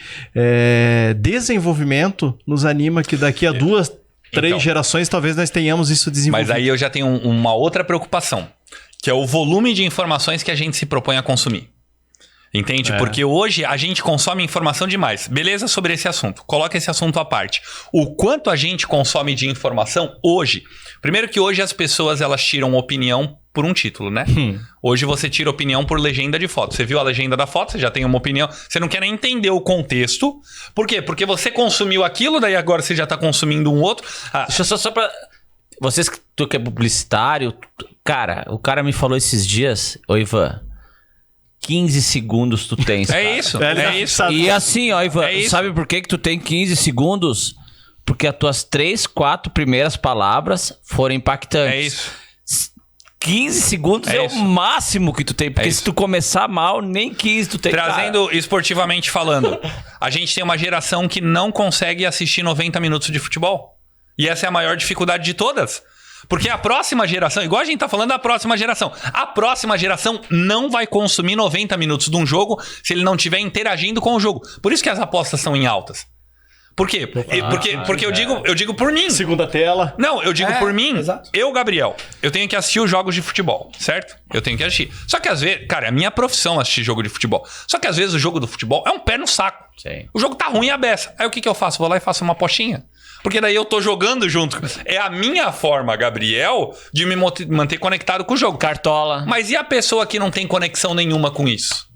desenvolvimento nos anima que daqui a 2, 3 gerações talvez nós tenhamos isso desenvolvido. Mas aí eu já tenho uma outra preocupação, que é o volume de informações que a gente se propõe a consumir. Entende? Porque hoje a gente consome informação demais. Beleza sobre esse assunto. Coloca esse assunto à parte. O quanto a gente consome de informação hoje. Primeiro que hoje as pessoas elas tiram opinião por um título, né? Hoje você tira opinião por legenda de foto. Você viu a legenda da foto, você já tem uma opinião. Você não quer nem entender o contexto. Por quê? Porque você consumiu aquilo, daí agora você já tá consumindo um outro. Deixa eu só pra... Vocês, tu que é publicitário... Cara, o cara me falou esses dias... Ô, Ivan... 15 segundos tu tens, cara. É isso. E assim, ó, Ivan, sabe por que tu tem 15 segundos? Porque as tuas 3, 4 primeiras palavras foram impactantes. É isso. 15 segundos é o máximo que tu tem. Porque se tu começar mal, nem 15 tu tem. Trazendo esportivamente falando, a gente tem uma geração que não consegue assistir 90 minutos de futebol. E essa é a maior dificuldade de todas. Porque a próxima geração, igual a gente tá falando da próxima geração, a próxima geração não vai consumir 90 minutos de um jogo se ele não estiver interagindo com o jogo. Por isso que as apostas são em altas. Por quê? Porque eu digo por mim. Segunda tela. Não, eu digo por mim. Exato. Eu, Gabriel, eu tenho que assistir os jogos de futebol, certo? Eu tenho que assistir. Só que às vezes, cara, é a minha profissão assistir jogo de futebol. Só que às vezes o jogo do futebol é um pé no saco. Sim. O jogo tá ruim e a beça. Aí o que eu faço? Vou lá e faço uma apostinha. Porque daí eu tô jogando junto. É a minha forma, Gabriel, de me manter conectado com o jogo. Cartola. Mas e a pessoa que não tem conexão nenhuma com isso?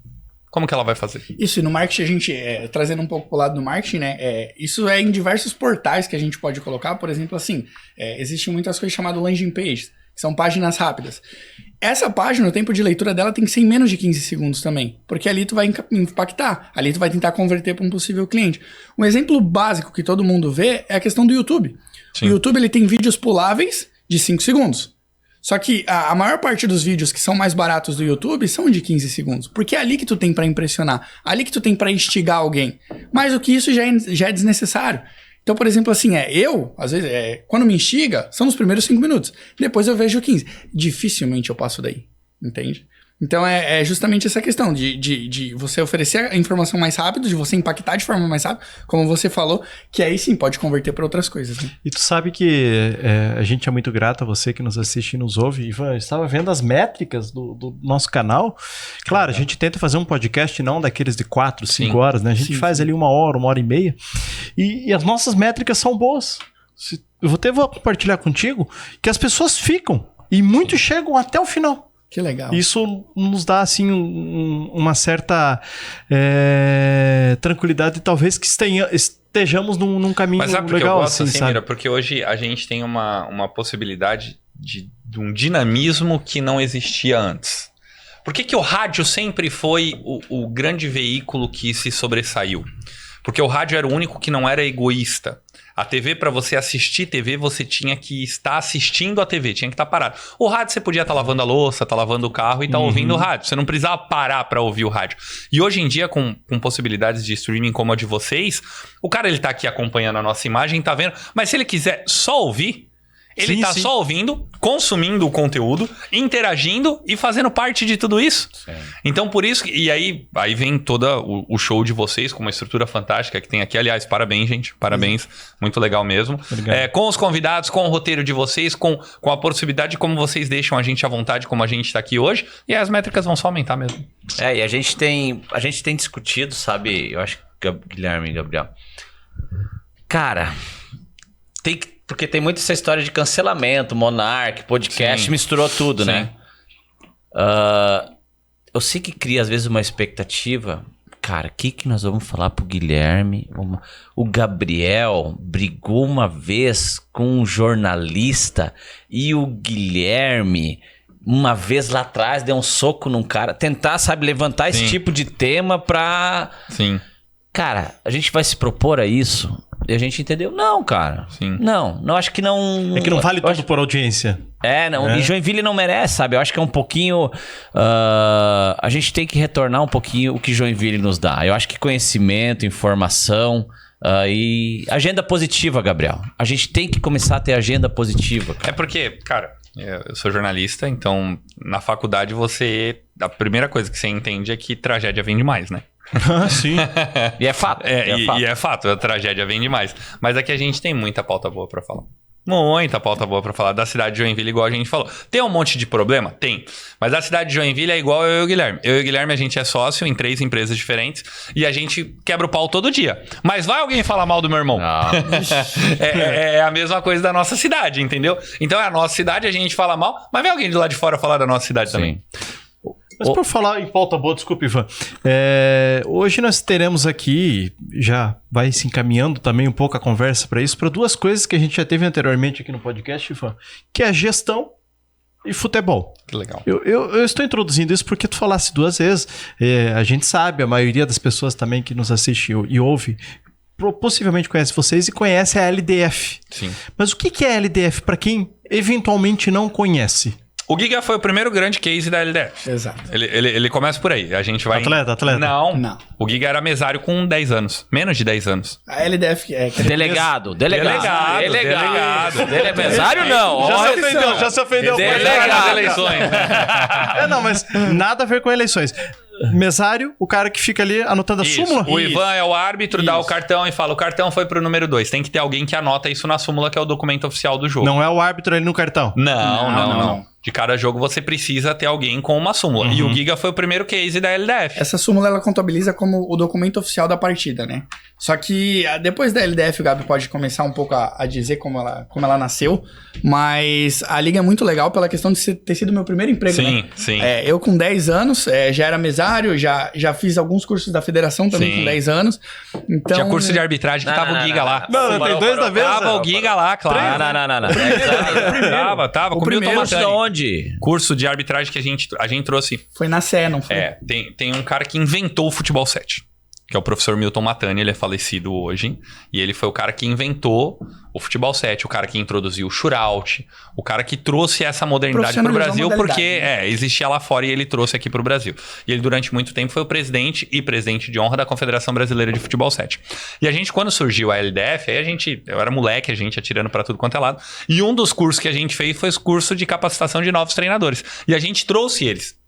Como que ela vai fazer? Isso, e no marketing a gente, trazendo um pouco pro lado do marketing, né? Isso é em diversos portais que a gente pode colocar. Por exemplo, assim, existem muitas coisas chamadas landing pages, que são páginas rápidas. Essa página, o tempo de leitura dela tem que ser em menos de 15 segundos também, porque ali tu vai impactar, ali tu vai tentar converter para um possível cliente. Um exemplo básico que todo mundo vê é a questão do YouTube. Sim. O YouTube ele tem vídeos puláveis de 5 segundos. Só que a maior parte dos vídeos que são mais baratos do YouTube são de 15 segundos, porque é ali que tu tem para impressionar, ali que tu tem para instigar alguém. Mais do que isso já é desnecessário. Então, por exemplo, assim, às vezes, quando me instiga, são os primeiros 5 minutos. Depois eu vejo 15. Dificilmente eu passo daí, entende? Então, é justamente essa questão de você oferecer a informação mais rápido, de você impactar de forma mais rápida, como você falou, que aí sim pode converter para outras coisas, né? E tu sabe que a gente é muito grato a você que nos assiste e nos ouve. Ivan, eu estava vendo as métricas do nosso canal. Claro, a gente tenta fazer um podcast não daqueles de 4, 5 horas, né? A gente faz ali 1 hora, 1h30. E as nossas métricas são boas. Eu vou compartilhar contigo que as pessoas ficam e muitos chegam até o final. Que legal. Isso nos dá, assim, uma certa tranquilidade, talvez que estejamos num caminho legal. Mas sabe por que eu gosto, assim, Mira? Porque hoje a gente tem uma possibilidade de um dinamismo que não existia antes. Por que o rádio sempre foi o grande veículo que se sobressaiu? Porque o rádio era o único que não era egoísta. A TV, para você assistir TV, você tinha que estar assistindo a TV, tinha que estar parado. O rádio você podia estar lavando a louça, estar lavando o carro e estar ouvindo o rádio. Você não precisava parar para ouvir o rádio. E hoje em dia, com possibilidades de streaming como a de vocês, o cara ele tá aqui acompanhando a nossa imagem, tá vendo. Mas se ele quiser só ouvir, ele tá só ouvindo, consumindo o conteúdo, interagindo e fazendo parte de tudo isso. Sim. Então, por isso... E aí vem todo o show de vocês com uma estrutura fantástica que tem aqui. Aliás, parabéns, gente. Parabéns. Muito legal mesmo. Com os convidados, com o roteiro de vocês, com a possibilidade de como vocês deixam a gente à vontade, como a gente tá aqui hoje. E as métricas vão só aumentar mesmo. E a gente tem discutido, sabe? Eu acho que Guilherme e Gabriel... Cara, porque tem muito essa história de cancelamento, Monark, podcast, misturou tudo, né? Eu sei que cria às vezes uma expectativa. Cara, o que nós vamos falar pro Guilherme? O Gabriel brigou uma vez com um jornalista e o Guilherme uma vez lá atrás, deu um soco num cara. Tentar, sabe, levantar esse tipo de tema pra... Sim. Cara, a gente vai se propor a isso? E a gente entendeu? Não, cara. Sim. Não, acho que não... É que não vale tudo por audiência. Não. E Joinville não merece, sabe? Eu acho que é um pouquinho... a gente tem que retornar um pouquinho o que Joinville nos dá. Eu acho que conhecimento, informação... e agenda positiva, Gabriel. A gente tem que começar a ter agenda positiva. Cara. É porque, cara, eu sou jornalista, então na faculdade a primeira coisa que você entende é que tragédia vem demais, né? Sim. E é fato. E é fato, a tragédia vem demais. Mas aqui a gente tem muita pauta boa pra falar. Muita pauta boa pra falar da cidade de Joinville, igual a gente falou. Tem um monte de problema? Tem. Mas a cidade de Joinville é igual eu e o Guilherme. Eu e o Guilherme, a gente é sócio em 3 empresas diferentes e a gente quebra o pau todo dia. Mas vai alguém falar mal do meu irmão? É a mesma coisa da nossa cidade, entendeu? Então é a nossa cidade, a gente fala mal, mas vai alguém de lá de fora falar da nossa cidade também. Mas por falar em pauta boa, desculpe, Ivan. Hoje nós teremos aqui, já vai se encaminhando também um pouco a conversa para isso, para 2 coisas que a gente já teve anteriormente aqui no podcast, Ivan, que é gestão e futebol. Que legal. Eu estou introduzindo isso porque tu falasse 2 vezes. A gente sabe, a maioria das pessoas também que nos assiste e ouve, possivelmente conhece vocês e conhece a LDF. Sim. Mas o que é a LDF para quem eventualmente não conhece? O Giga foi o primeiro grande case da LDF. Exato. Ele começa por aí. A gente vai... Atleta? Não. O Giga era mesário com 10 anos. Menos de 10 anos. A LDF é... Delegado. Mesário não. Já se ofendeu. Delegado. Eleições. Não, mas nada a ver com eleições. Mesário, o cara que fica ali anotando a súmula. O Ivan é o árbitro, dá o cartão e fala, o cartão foi pro número 2. Tem que ter alguém que anota isso na súmula, que é o documento oficial do jogo. Não é o árbitro ali no cartão. Não. De cada jogo você precisa ter alguém com uma súmula. E o Giga foi o primeiro case da LDF. Essa súmula ela contabiliza como o documento oficial da partida, né? Só que depois da LDF o Gabi pode começar um pouco a dizer como ela nasceu, mas a liga é muito legal pela questão de ter sido meu primeiro emprego, né? Sim. Eu com 10 anos já era mesário, já fiz alguns cursos da federação também com 10 anos. Então, tinha curso de arbitragem que tava o Giga lá. Não, tem 2 da vez. Tava o Giga lá, claro. Não. Tava. O primeiro Curso de onde? Curso de arbitragem que a gente trouxe. Foi na Sé, não foi? Tem um cara que inventou o futebol 7. Que é o professor Milton Matani, ele é falecido hoje. E ele foi o cara que inventou o futebol 7, o cara que introduziu o shootout, o cara que trouxe essa modernidade pro Brasil, porque existia lá fora e ele trouxe aqui pro Brasil. E ele, durante muito tempo, foi o presidente de honra da Confederação Brasileira de Futebol 7. E a gente, quando surgiu a LDF, eu era moleque, a gente atirando pra tudo quanto é lado. E um dos cursos que a gente fez foi o curso de capacitação de novos treinadores. E a gente trouxe eles.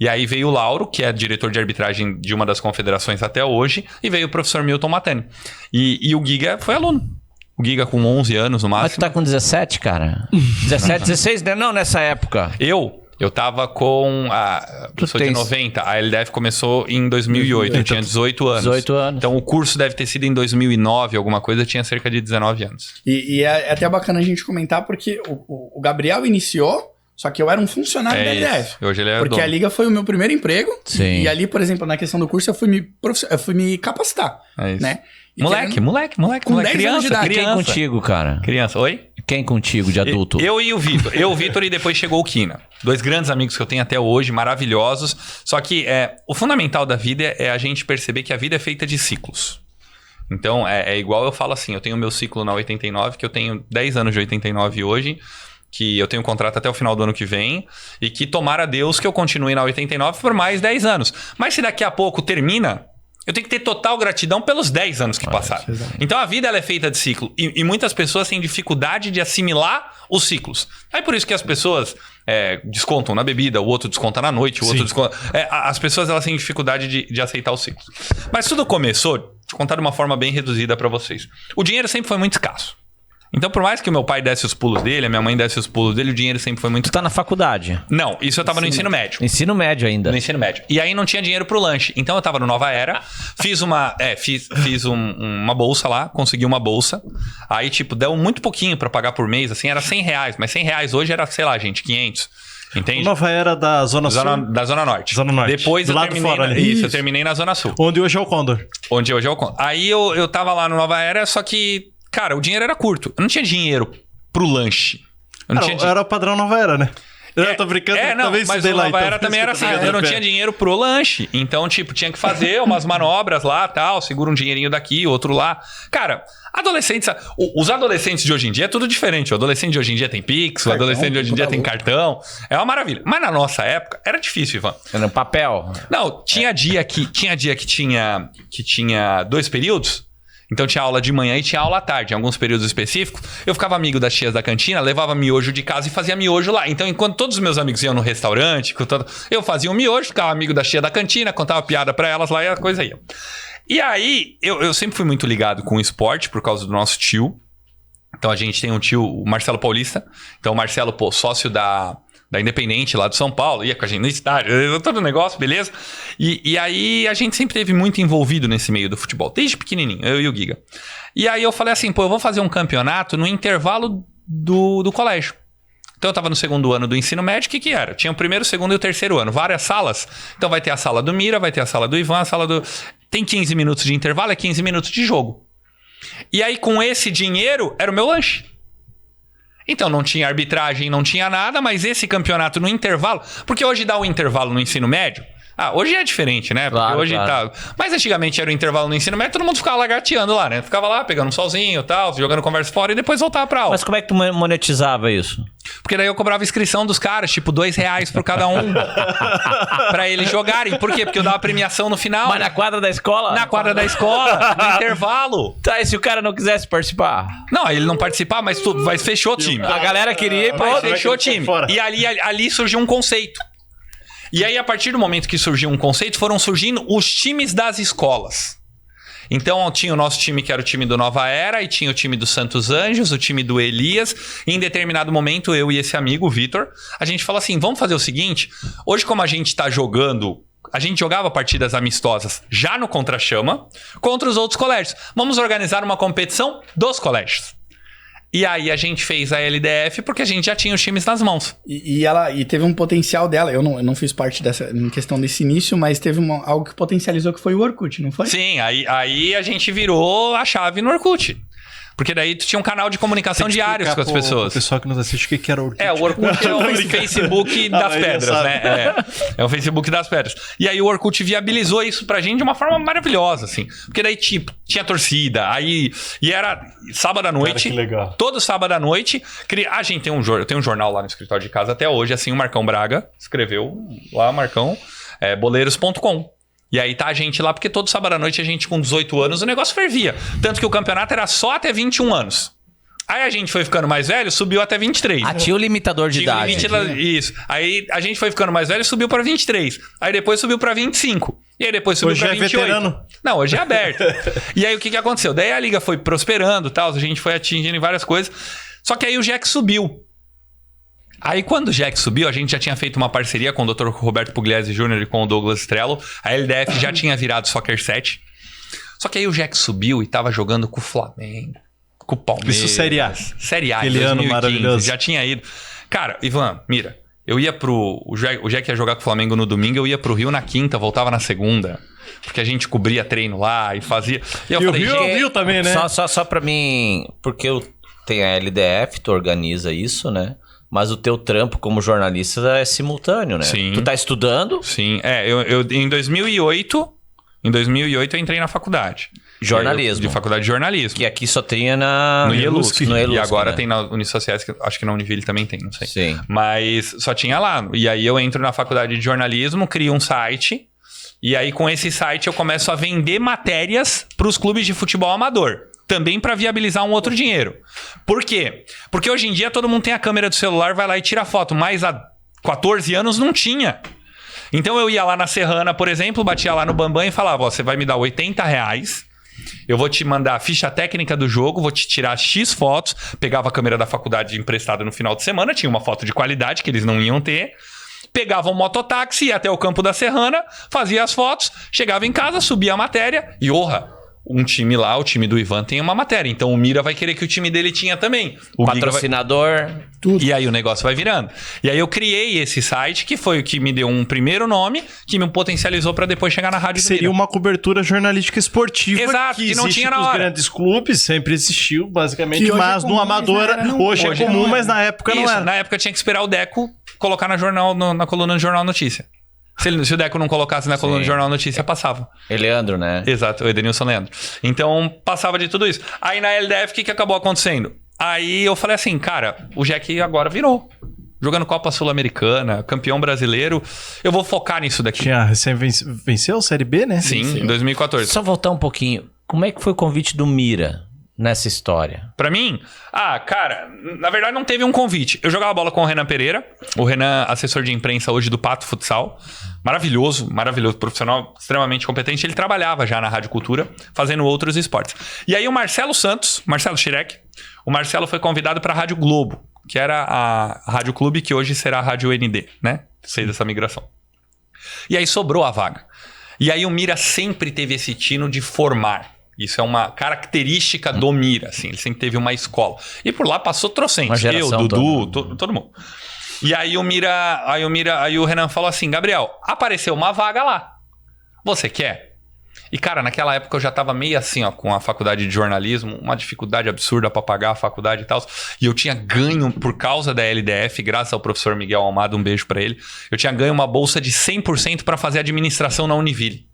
E aí veio o Lauro, que é diretor de arbitragem de uma das confederações até hoje, e veio o professor Milton Matani. E o Giga foi aluno. O Giga com 11 anos no máximo. Mas tu tá com 17, cara? 17, 16, né? Não, nessa época. Eu tava com eu sou de 90, a LDF começou em 2008, eu tinha 18 anos. 18 anos. Então o curso deve ter sido em 2009, alguma coisa, eu tinha cerca de 19 anos. E é até bacana a gente comentar, porque o Gabriel iniciou, só que eu era um funcionário da LDF. Hoje ele é porque dono. A liga foi o meu primeiro emprego. Sim. E ali, por exemplo, na questão do curso, eu fui me capacitar. É isso. Né? E Moleque. Com 10 anos de idade. Quem contigo, cara? Criança, oi? Quem contigo, de adulto? Eu e o Vitor. O Vitor e depois chegou o Kina. 2 grandes amigos que eu tenho até hoje, maravilhosos. Só que o fundamental da vida é a gente perceber que a vida é feita de ciclos. Então, é igual eu falo assim, eu tenho o meu ciclo na 89, que eu tenho 10 anos de 89 hoje, que eu tenho um contrato até o final do ano que vem, e que tomara Deus que eu continue na 89 por mais 10 anos. Mas se daqui a pouco termina, eu tenho que ter total gratidão pelos 10 anos que passaram. Então a vida ela é feita de ciclo, e muitas pessoas têm dificuldade de assimilar os ciclos. É por isso que as pessoas descontam na bebida, o outro desconta na noite, o outro desconta... as pessoas elas têm dificuldade de aceitar os ciclos. Mas tudo começou, vou contar de uma forma bem reduzida para vocês. O dinheiro sempre foi muito escasso. Então, por mais que o meu pai desse os pulos dele, a minha mãe desse os pulos dele, o dinheiro sempre foi muito... Tu tá na faculdade? Não, isso eu tava no ensino médio. Ensino médio ainda? No ensino médio. E aí não tinha dinheiro pro lanche. Então eu tava no Nova Era, fiz uma bolsa lá, consegui uma bolsa. Aí, deu muito pouquinho pra pagar por mês, assim, era R$100. Mas R$100 hoje era, sei lá, gente, 500. Entende? Nova Era da Zona Sul. Da Zona Norte. Zona Norte. Depois do eu lado terminei... fora ali. Isso, eu terminei na Zona Sul. Onde hoje é o Condor. Onde hoje é o Condor. Aí eu tava lá no Nova Era, só que, cara, o dinheiro era curto. Eu não tinha dinheiro pro lanche. Era o padrão Nova Era, né? Eu tô brincando, talvez mas o Nova Era também era assim, eu não tinha dinheiro pro lanche. Então, tipo, tinha que fazer umas manobras lá, tal, segura um dinheirinho daqui, outro lá. Cara, adolescentes... Os adolescentes de hoje em dia é tudo diferente. O adolescente de hoje em dia tem Pix, o adolescente de hoje em dia tem cartão. É uma maravilha. Mas na nossa época, era difícil, Ivan. Era um papel. Não, tinha dia que tinha 2 períodos. Então tinha aula de manhã e tinha aula à tarde, em alguns períodos específicos. Eu ficava amigo das tias da cantina, levava miojo de casa e fazia miojo lá. Então, enquanto todos os meus amigos iam no restaurante, eu fazia um miojo, ficava amigo das tias da cantina, contava piada pra elas lá e a coisa ia. E aí, eu sempre fui muito ligado com o esporte por causa do nosso tio. Então a gente tem um tio, o Marcelo Paulista. Então o Marcelo, pô, sócio da Independente lá de São Paulo, ia com a gente no estádio, todo o negócio, beleza? E aí a gente sempre esteve muito envolvido nesse meio do futebol, desde pequenininho, eu e o Giga. E aí eu falei assim, pô, eu vou fazer um campeonato no intervalo do colégio. Então eu tava no 2º ano do ensino médio, o que era? Tinha o 1º, 2º e o 3º ano, várias salas. Então vai ter a sala do Mira, vai ter a sala do Ivan, a sala do... Tem 15 minutos de intervalo, é 15 minutos de jogo. E aí com esse dinheiro, era o meu lanche. Então não tinha arbitragem, não tinha nada, mas esse campeonato no intervalo... Porque hoje dá o intervalo no ensino médio... hoje é diferente, né? Porque claro, hoje tá... Mas antigamente era o intervalo no ensino médio, todo mundo ficava lagarteando lá, né? Ficava lá, pegando um solzinho e tal, jogando conversa fora e depois voltava pra aula. Mas como é que tu monetizava isso? Porque daí eu cobrava inscrição dos caras, tipo R$2 por cada um. Pra eles jogarem. Por quê? Porque eu dava premiação no final. Mas na quadra da escola? Na quadra da escola, no intervalo. Tá, e se o cara não quisesse participar? Não, ele não participar, mas fechou o time. A galera queria ir pra Mas outro. fechou o time. E ali surgiu um conceito. E aí, a partir do momento que surgiu um conceito, foram surgindo os times das escolas. Então, tinha o nosso time, que era o time do Nova Era, e tinha o time do Santos Anjos, o time do Elias. E em determinado momento, eu e esse amigo, o Vitor, a gente falou assim, vamos fazer o seguinte, hoje como a gente tá jogando... A gente jogava partidas amistosas já no Contra-Chama contra os outros colégios. Vamos organizar uma competição dos colégios. E aí a gente fez a LDF porque a gente já tinha os times nas mãos. E teve um potencial dela. Eu não fiz parte dessa em questão desse início, mas teve algo que potencializou, que foi o Orkut, não foi? Sim, aí a gente virou a chave no Orkut. Porque daí tu tinha um canal de comunicação diários com as pessoas. O pessoal que nos assiste, o que era o Orkut? O Orkut é o Facebook das pedras, né? É o Facebook das pedras. E aí o Orkut viabilizou isso pra gente de uma forma maravilhosa, assim. Porque daí tinha torcida, e era sábado à noite. Cara, que legal. Todo sábado à noite. A gente tem eu tenho um jornal lá no escritório de casa até hoje, assim, o Marcão Braga escreveu lá, Marcão, boleiros.com. E aí tá a gente lá, porque todo sábado à noite a gente com 18 anos, o negócio fervia. Tanto que o campeonato era só até 21 anos. Aí a gente foi ficando mais velho, subiu até 23. Tinha o limitador de idade. Isso. Aí a gente foi ficando mais velho, subiu pra 23. Aí depois subiu pra 25. E aí depois subiu pra 28. Veterano. Não, hoje é aberto. E aí o que aconteceu? Daí a liga foi prosperando e tal, a gente foi atingindo várias coisas. Só que aí o Jack subiu. Aí quando o Jack subiu, a gente já tinha feito uma parceria com o Dr. Roberto Pugliese Jr. e com o Douglas Estrello. A LDF já tinha virado Soccer 7. Só que aí o Jack subiu e tava jogando com o Flamengo, com o Palmeiras. Isso Série A. Série A, aquele 2015, ano maravilhoso. Já tinha ido. Cara, Ivan, mira, eu ia o Jack ia jogar com o Flamengo no domingo, eu ia pro Rio na quinta, voltava na segunda. Porque a gente cobria treino lá e fazia... E o Rio também, né? Só pra mim... Porque eu tenho a LDF, tu organiza isso, né? Mas o teu trampo como jornalista é simultâneo, né? Sim. Tu tá estudando? Sim. Eu em 2008 eu entrei na faculdade. Jornalismo. De faculdade de jornalismo. Que aqui só tinha no IELUSC. E agora né? tem na Unisociais, que acho que na Univille também tem, não sei. Sim. Mas só tinha lá. E aí eu entro na faculdade de jornalismo, crio um site. E aí com esse site eu começo a vender matérias para os clubes de futebol amador. Também para viabilizar um outro dinheiro. Por quê? Porque hoje em dia todo mundo tem a câmera do celular, vai lá e tira foto. Mas há 14 anos não tinha. Então eu ia lá na Serrana, por exemplo, batia lá no Bambam e falava, ó, você vai me dar R$80, eu vou te mandar a ficha técnica do jogo, vou te tirar X fotos, pegava a câmera da faculdade emprestada no final de semana, tinha uma foto de qualidade que eles não iam ter, pegava um mototáxi, ia até o campo da Serrana, fazia as fotos, chegava em casa, subia a matéria e, um time lá, o time do Ivan tem uma matéria. Então o Mira vai querer que o time dele tinha também. O patrocinador. Tudo. E aí o negócio vai virando. E aí eu criei esse site, que foi o que me deu um primeiro nome, que me potencializou para depois chegar na rádio. Seria uma cobertura jornalística esportiva. Exato, que não tinha na hora. Os grandes clubes, sempre existiu, basicamente. Mas no amador, hoje é comum, mas na época não era. Na época tinha que esperar o Deco colocar na coluna do Jornal Notícia. Se o Deco não colocasse na coluna do Jornal Notícia, passava. Leandro, né? Exato, o Edenilson Leandro. Então, passava de tudo isso. Aí na LDF, o que acabou acontecendo? Aí eu falei assim, cara, o Jack agora virou. Jogando Copa Sul-Americana, campeão brasileiro. Eu vou focar nisso daqui. Venceu a Série B, né? Sim, em 2014. Só voltar um pouquinho. Como é que foi o convite do Mira nessa história? Pra mim? Cara, na verdade não teve um convite. Eu jogava bola com o Renan Pereira. O Renan, assessor de imprensa hoje do Pato Futsal. Maravilhoso, profissional extremamente competente. Ele trabalhava já na Rádio Cultura, fazendo outros esportes. E aí o Marcelo Santos, Marcelo Schirek, o Marcelo foi convidado pra Rádio Globo, que era a Rádio Clube, que hoje será a Rádio ND, né? Fez essa migração. E aí sobrou a vaga. E aí o Mira sempre teve esse tino de formar. Isso é uma característica do Mira, assim. Ele sempre teve uma escola. E por lá passou trocentos. Eu, Dudu, todo mundo. E aí o Renan falou assim, Gabriel, apareceu uma vaga lá. Você quer? E, cara, naquela época eu já tava meio assim, ó, com a faculdade de jornalismo, uma dificuldade absurda pra pagar a faculdade e tal. E eu tinha ganho, por causa da LDF, graças ao professor Miguel Almada, um beijo pra ele, eu tinha ganho uma bolsa de 100% pra fazer administração na Univille.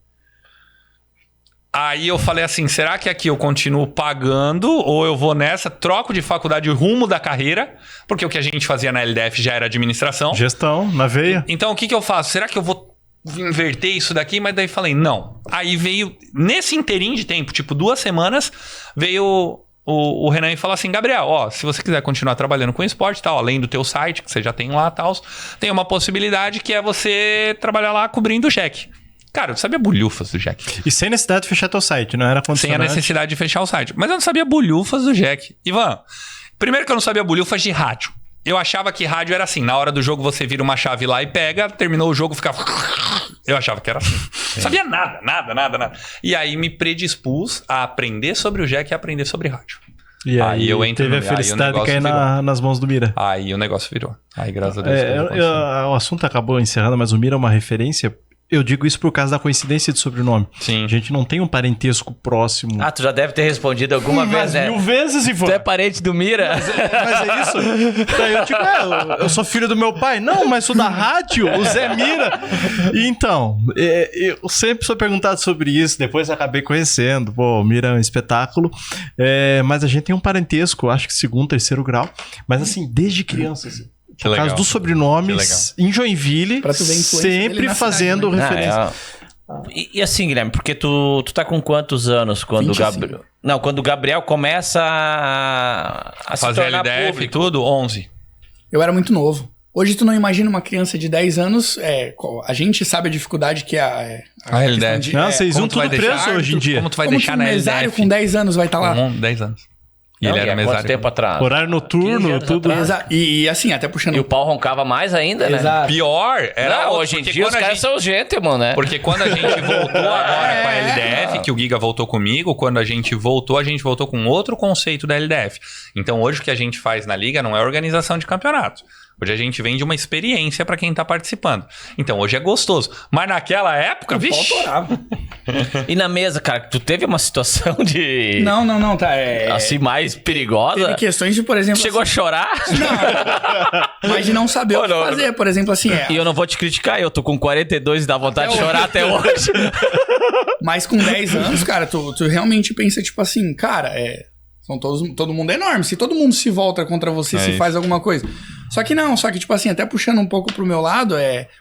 Aí eu falei assim, será que aqui eu continuo pagando ou eu vou nessa, troco de faculdade rumo da carreira, porque o que a gente fazia na LDF já era administração. Gestão, na veia. Então o que eu faço? Será que eu vou inverter isso daqui? Mas daí falei, não. Aí veio, nesse inteirinho de tempo, tipo 2 semanas, veio o Renan e falou assim, Gabriel, ó, se você quiser continuar trabalhando com esporte e tal, além do teu site, que você já tem lá e tal, tem uma possibilidade que é você trabalhar lá cobrindo o Jack. Cara, eu sabia bolhufas do Jack. E sem necessidade de fechar teu site, não era sem a necessidade de fechar o site. Mas eu não sabia bolhufas do Jack. Ivan, primeiro que eu não sabia bolhufas de rádio. Eu achava que rádio era assim, na hora do jogo você vira uma chave lá e pega, terminou o jogo, ficava... Eu achava que era assim. Não sabia nada. E aí me predispus a aprender sobre o Jack e a aprender sobre rádio. E aí eu entro teve a felicidade de cair nas mãos do Mira. Aí o negócio virou. Aí graças a Deus. O assunto acabou encerrando, mas o Mira é uma referência... Eu digo isso por causa da coincidência de sobrenome. Sim. A gente não tem um parentesco próximo. Tu já deve ter respondido alguma vez, né? 1000 vezes, Ivan. Tu é parente do Mira? Mas é isso? Daí eu digo, eu sou filho do meu pai. Não, mas sou da rádio, o Zé Mira. E então, eu sempre sou perguntado sobre isso, depois acabei conhecendo. Pô, o Mira é um espetáculo. Mas a gente tem um parentesco, acho que 2º, 3º grau. Mas assim, desde criança, assim. Por causa dos sobrenomes, em Joinville, sempre fazendo referência. E assim, Guilherme, porque tu tá com quantos anos quando o Gabriel... Não, quando o Gabriel começa a se fazer tornar LDF público. E tudo, 11. Eu era muito novo. Hoje tu não imagina uma criança de 10 anos, a gente sabe a dificuldade que é a LDF. Não, vocês iam tudo preso hoje em dia. Como tu vai deixar na LDF? Com 10 anos vai estar lá? 10 anos. E Não, ele era mesário. Quanto tempo atrás? Horário noturno, tudo. E assim, até puxando... E o pau roncava mais ainda, né? Exato. Pior era... Não, hoje em dia os caras são gentleman, né? Porque quando a gente voltou agora com a LDF, que o Giga voltou comigo, quando a gente voltou com outro conceito da LDF. Então hoje o que a gente faz na Liga não é organização de campeonato. Hoje a gente vende uma experiência pra quem tá participando. Então hoje é gostoso. Mas naquela época, vixe... E na mesa, cara, tu teve uma situação de... Não, tá. Assim, mais perigosa? Teve questões de, por exemplo... Chegou assim, a chorar? Não. Mas de não saber o que fazer, por exemplo, assim... E eu não vou te criticar, eu tô com 42 e dá vontade de chorar até hoje. Mas com 10 anos, cara, tu realmente pensa, tipo assim, cara, todo mundo é enorme. Se todo mundo se volta contra você, se faz alguma coisa... Só que tipo assim, até puxando um pouco pro meu lado,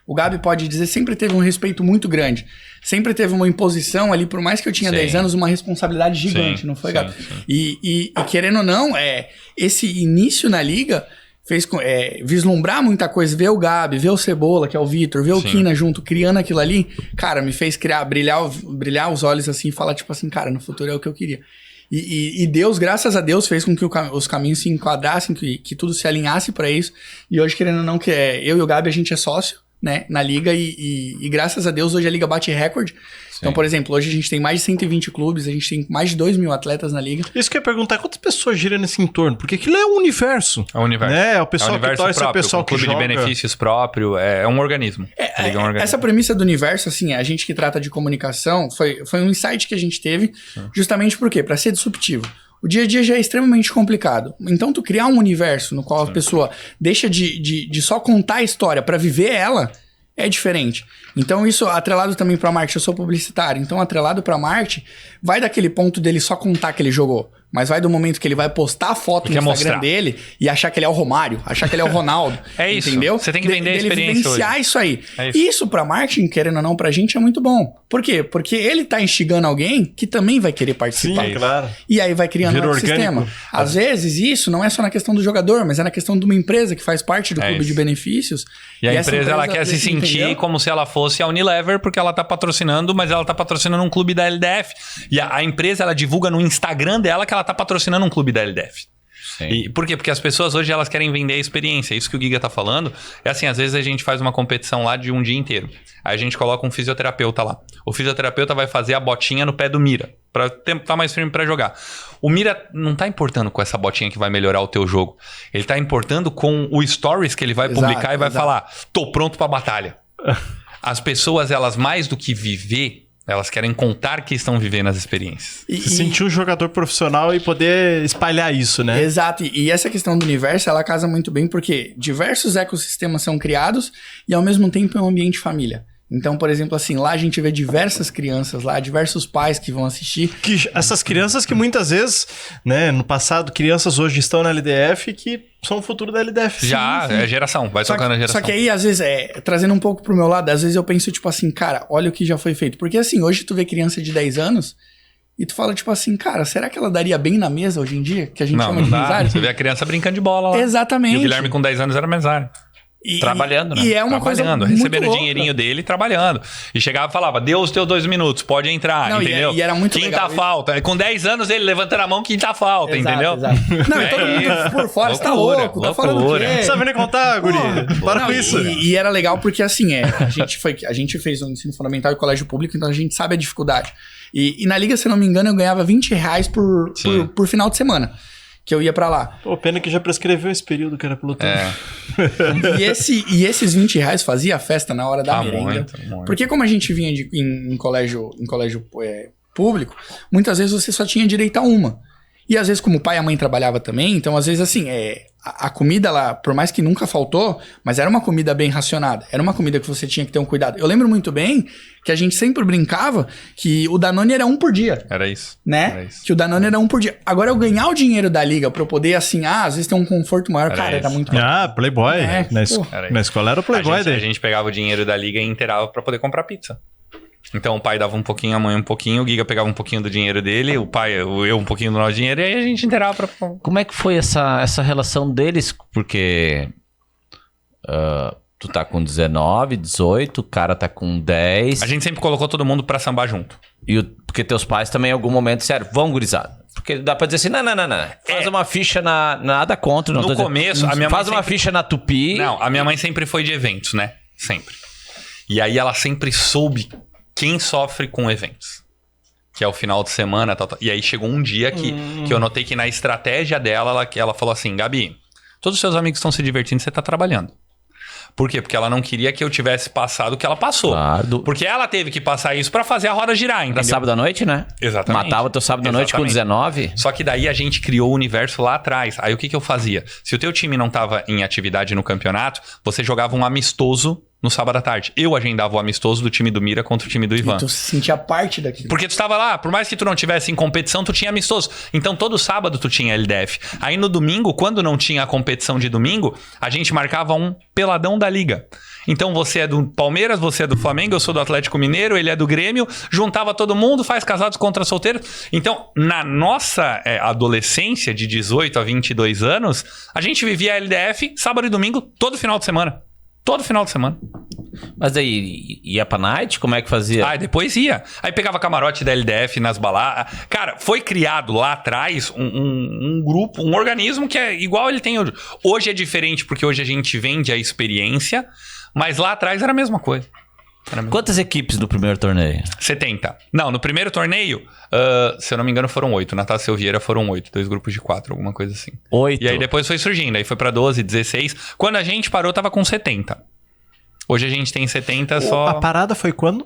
o Gabi pode dizer, sempre teve um respeito muito grande. Sempre teve uma imposição ali, por mais que eu tinha 10 anos, uma responsabilidade gigante, não foi, Gabi? Sim. E querendo ou não, esse início na Liga fez vislumbrar muita coisa, ver o Gabi, ver o Cebola, que é o Vitor, ver o Kina junto, criando aquilo ali, cara, me fez brilhar os olhos assim e falar, tipo assim, cara, no futuro é o que eu queria. E Deus, graças a Deus, fez com que os caminhos se enquadrassem, que tudo se alinhasse pra isso. E hoje, querendo ou não, que eu e o Gabi, a gente é sócio, né, na Liga. E graças a Deus, hoje a Liga bate recorde. Então, por exemplo, hoje a gente tem mais de 120 clubes, a gente tem mais de 2.000 atletas na Liga. Isso que eu ia perguntar, quantas pessoas giram nesse entorno? Porque aquilo é um universo. É um universo. É o pessoal que torce, é o pessoal que joga. Clube de benefícios próprio, é um organismo. A Liga é um organismo. Essa premissa do universo, assim, a gente que trata de comunicação, foi um insight que a gente teve, justamente por quê? Pra ser disruptivo. o dia a dia já é extremamente complicado. Então, tu criar um universo no qual a pessoa deixa de só contar a história pra viver ela, é diferente. Então, isso atrelado também pra marketing. Eu sou publicitário, então atrelado pra marketing, vai daquele ponto dele só contar que ele jogou. Mas vai do momento que ele vai postar a foto no Instagram dele e achar que ele é o Romário, achar que ele é o Ronaldo. É isso. Entendeu? Você tem que vender a experiência vivenciar hoje. isso aí. É isso. Isso pra marketing, querendo ou não, pra gente é muito bom. Por quê? Porque ele tá instigando alguém que também vai querer participar. Sim, claro. E aí vai criando Vira um orgânico. sistema. Às vezes, isso não é só na questão do jogador, mas é na questão de uma empresa que faz parte do clube isso. de benefícios. E a essa empresa, ela quer se sentir entendeu? como se ela fosse a Unilever, porque ela tá patrocinando, mas ela tá patrocinando um clube da LDF. E a empresa, ela divulga no Instagram dela que ela tá patrocinando um clube da LDF. Sim. E por quê? Porque as pessoas hoje, elas querem vender a experiência. Isso que o Giga tá falando. É assim, às vezes a gente faz uma competição lá de um dia inteiro. Aí a gente coloca um fisioterapeuta lá. O fisioterapeuta vai fazer a botinha no pé do Mira, pra tá mais firme pra jogar. O Mira não tá importando com essa botinha que vai melhorar o teu jogo. Ele tá importando com o stories que ele vai publicar e vai falar: tô pronto pra batalha. As pessoas, elas mais do que viver, elas querem contar que estão vivendo as experiências. Se sentir um jogador profissional e poder espalhar isso, né? Exato. E essa questão do universo, ela casa muito bem porque diversos ecossistemas são criados e ao mesmo tempo é um ambiente família. Então, por exemplo, assim, lá a gente vê diversas crianças lá, diversos pais que vão assistir. Que essas crianças que muitas vezes, né, no passado, crianças hoje estão na LDF que são o futuro da LDF. Já, é geração, vai tocando a geração. Só que aí, às vezes, trazendo um pouco pro meu lado, às vezes eu penso, tipo assim, cara, olha o que já foi feito. Porque assim, hoje tu vê criança de 10 anos e tu fala, tipo assim, cara, será que ela daria bem na mesa hoje em dia? Que a gente chama de dá. mesário? Você vê a criança brincando de bola lá. Exatamente. E o Guilherme com 10 anos era mesário. Trabalhando, né? E é uma coisa muito recebendo o louca. dinheirinho dele, trabalhando. E chegava e falava, deu os teus 2 minutos, pode entrar, Não, entendeu? e era muito quinta legal falta. Com 10 anos ele levantando a mão, quinta falta, Exato, entendeu? exato. Não, e todo mundo por fora, você tá Loucura, louco, tá falando o loucura. quê? Não sabe nem contar, guri? Para Não, com isso. E era legal porque, assim, a gente fez um ensino fundamental e colégio público, então a gente sabe a dificuldade. E na liga, se eu não me engano, eu ganhava R$20 por final de semana, que eu ia pra lá. Pô, pena que já prescreveu esse período, cara, pelo tempo. E esses R$20 fazia a festa na hora da merenda. muito. Porque como a gente vinha em colégio público, muitas vezes você só tinha direito a uma. E às vezes, como o pai e a mãe trabalhavam também, então às vezes assim, a comida lá, por mais que nunca faltou, mas era uma comida bem racionada. Era uma comida que você tinha que ter um cuidado. Eu lembro muito bem que a gente sempre brincava que o Danone era 1 por dia. Era isso. Né? Era isso. Que o Danone era 1 por dia. Agora, eu ganhar o dinheiro da liga pra eu poder, assim, às vezes ter um conforto maior, Era cara, era isso. muito bom. Ah, Playboy. É, Na, pô. Na escola era o Playboy a daí. gente pegava o dinheiro da liga e inteirava pra poder comprar pizza. Então o pai dava um pouquinho, a mãe um pouquinho, o Giga pegava um pouquinho do dinheiro dele, o pai, eu um pouquinho do nosso dinheiro, e aí a gente inteirava pra... Como é que foi essa relação deles? Porque tu tá com 19, 18, o cara tá com 10. A gente sempre colocou todo mundo pra sambar junto. Porque teus pais também em algum momento disseram, vão gurizada. Porque dá pra dizer assim, não. Faz uma ficha nada contra. Não No tô dizendo. começo, a minha mãe Faz uma sempre... ficha na Tupi. Não, a minha mãe sempre foi de eventos, né? Sempre. E aí ela sempre soube quem sofre com eventos. Que é o final de semana, tal. E aí chegou um dia que eu notei que na estratégia dela, ela falou assim, Gabi, todos os seus amigos estão se divertindo, você tá trabalhando. Por quê? Porque ela não queria que eu tivesse passado o que ela passou. Claro. Porque ela teve que passar isso pra fazer a roda girar, Era entendeu? sábado à noite, né? Exatamente. Matava teu sábado à noite com 19. Só que daí a gente criou o universo lá atrás. Aí o que eu fazia? Se o teu time não tava em atividade no campeonato, você jogava um amistoso no sábado à tarde. Eu agendava o amistoso do time do Mira contra o time do Ivan. E tu se sentia parte daquilo. Porque tu estava lá, por mais que tu não tivesse em competição, tu tinha amistoso. Então todo sábado tu tinha LDF. Aí no domingo, quando não tinha a competição de domingo, a gente marcava um peladão da liga. Então você é do Palmeiras, você é do Flamengo, eu sou do Atlético Mineiro, ele é do Grêmio, juntava todo mundo, faz casados contra solteiros. Então, na nossa adolescência, de 18 a 22 anos, a gente vivia LDF sábado e domingo, todo final de semana. Todo final de semana. Mas aí, ia pra night? Como é que fazia? Ah, depois ia. Aí pegava camarote da LDF nas baladas. Cara, foi criado lá atrás um grupo, um organismo que é igual ele tem hoje. Hoje é diferente porque hoje a gente vende a experiência, mas lá atrás era a mesma coisa. Quantas equipes no primeiro torneio? 70. Não, no primeiro torneio, se eu não me engano, foram 8. Na Taça Silveira foram 8. 2 grupos de 4, alguma coisa assim. 8. E aí depois foi surgindo. Aí foi pra 12, 16. Quando a gente parou, tava com 70. Hoje a gente tem 70 só... A parada foi quando?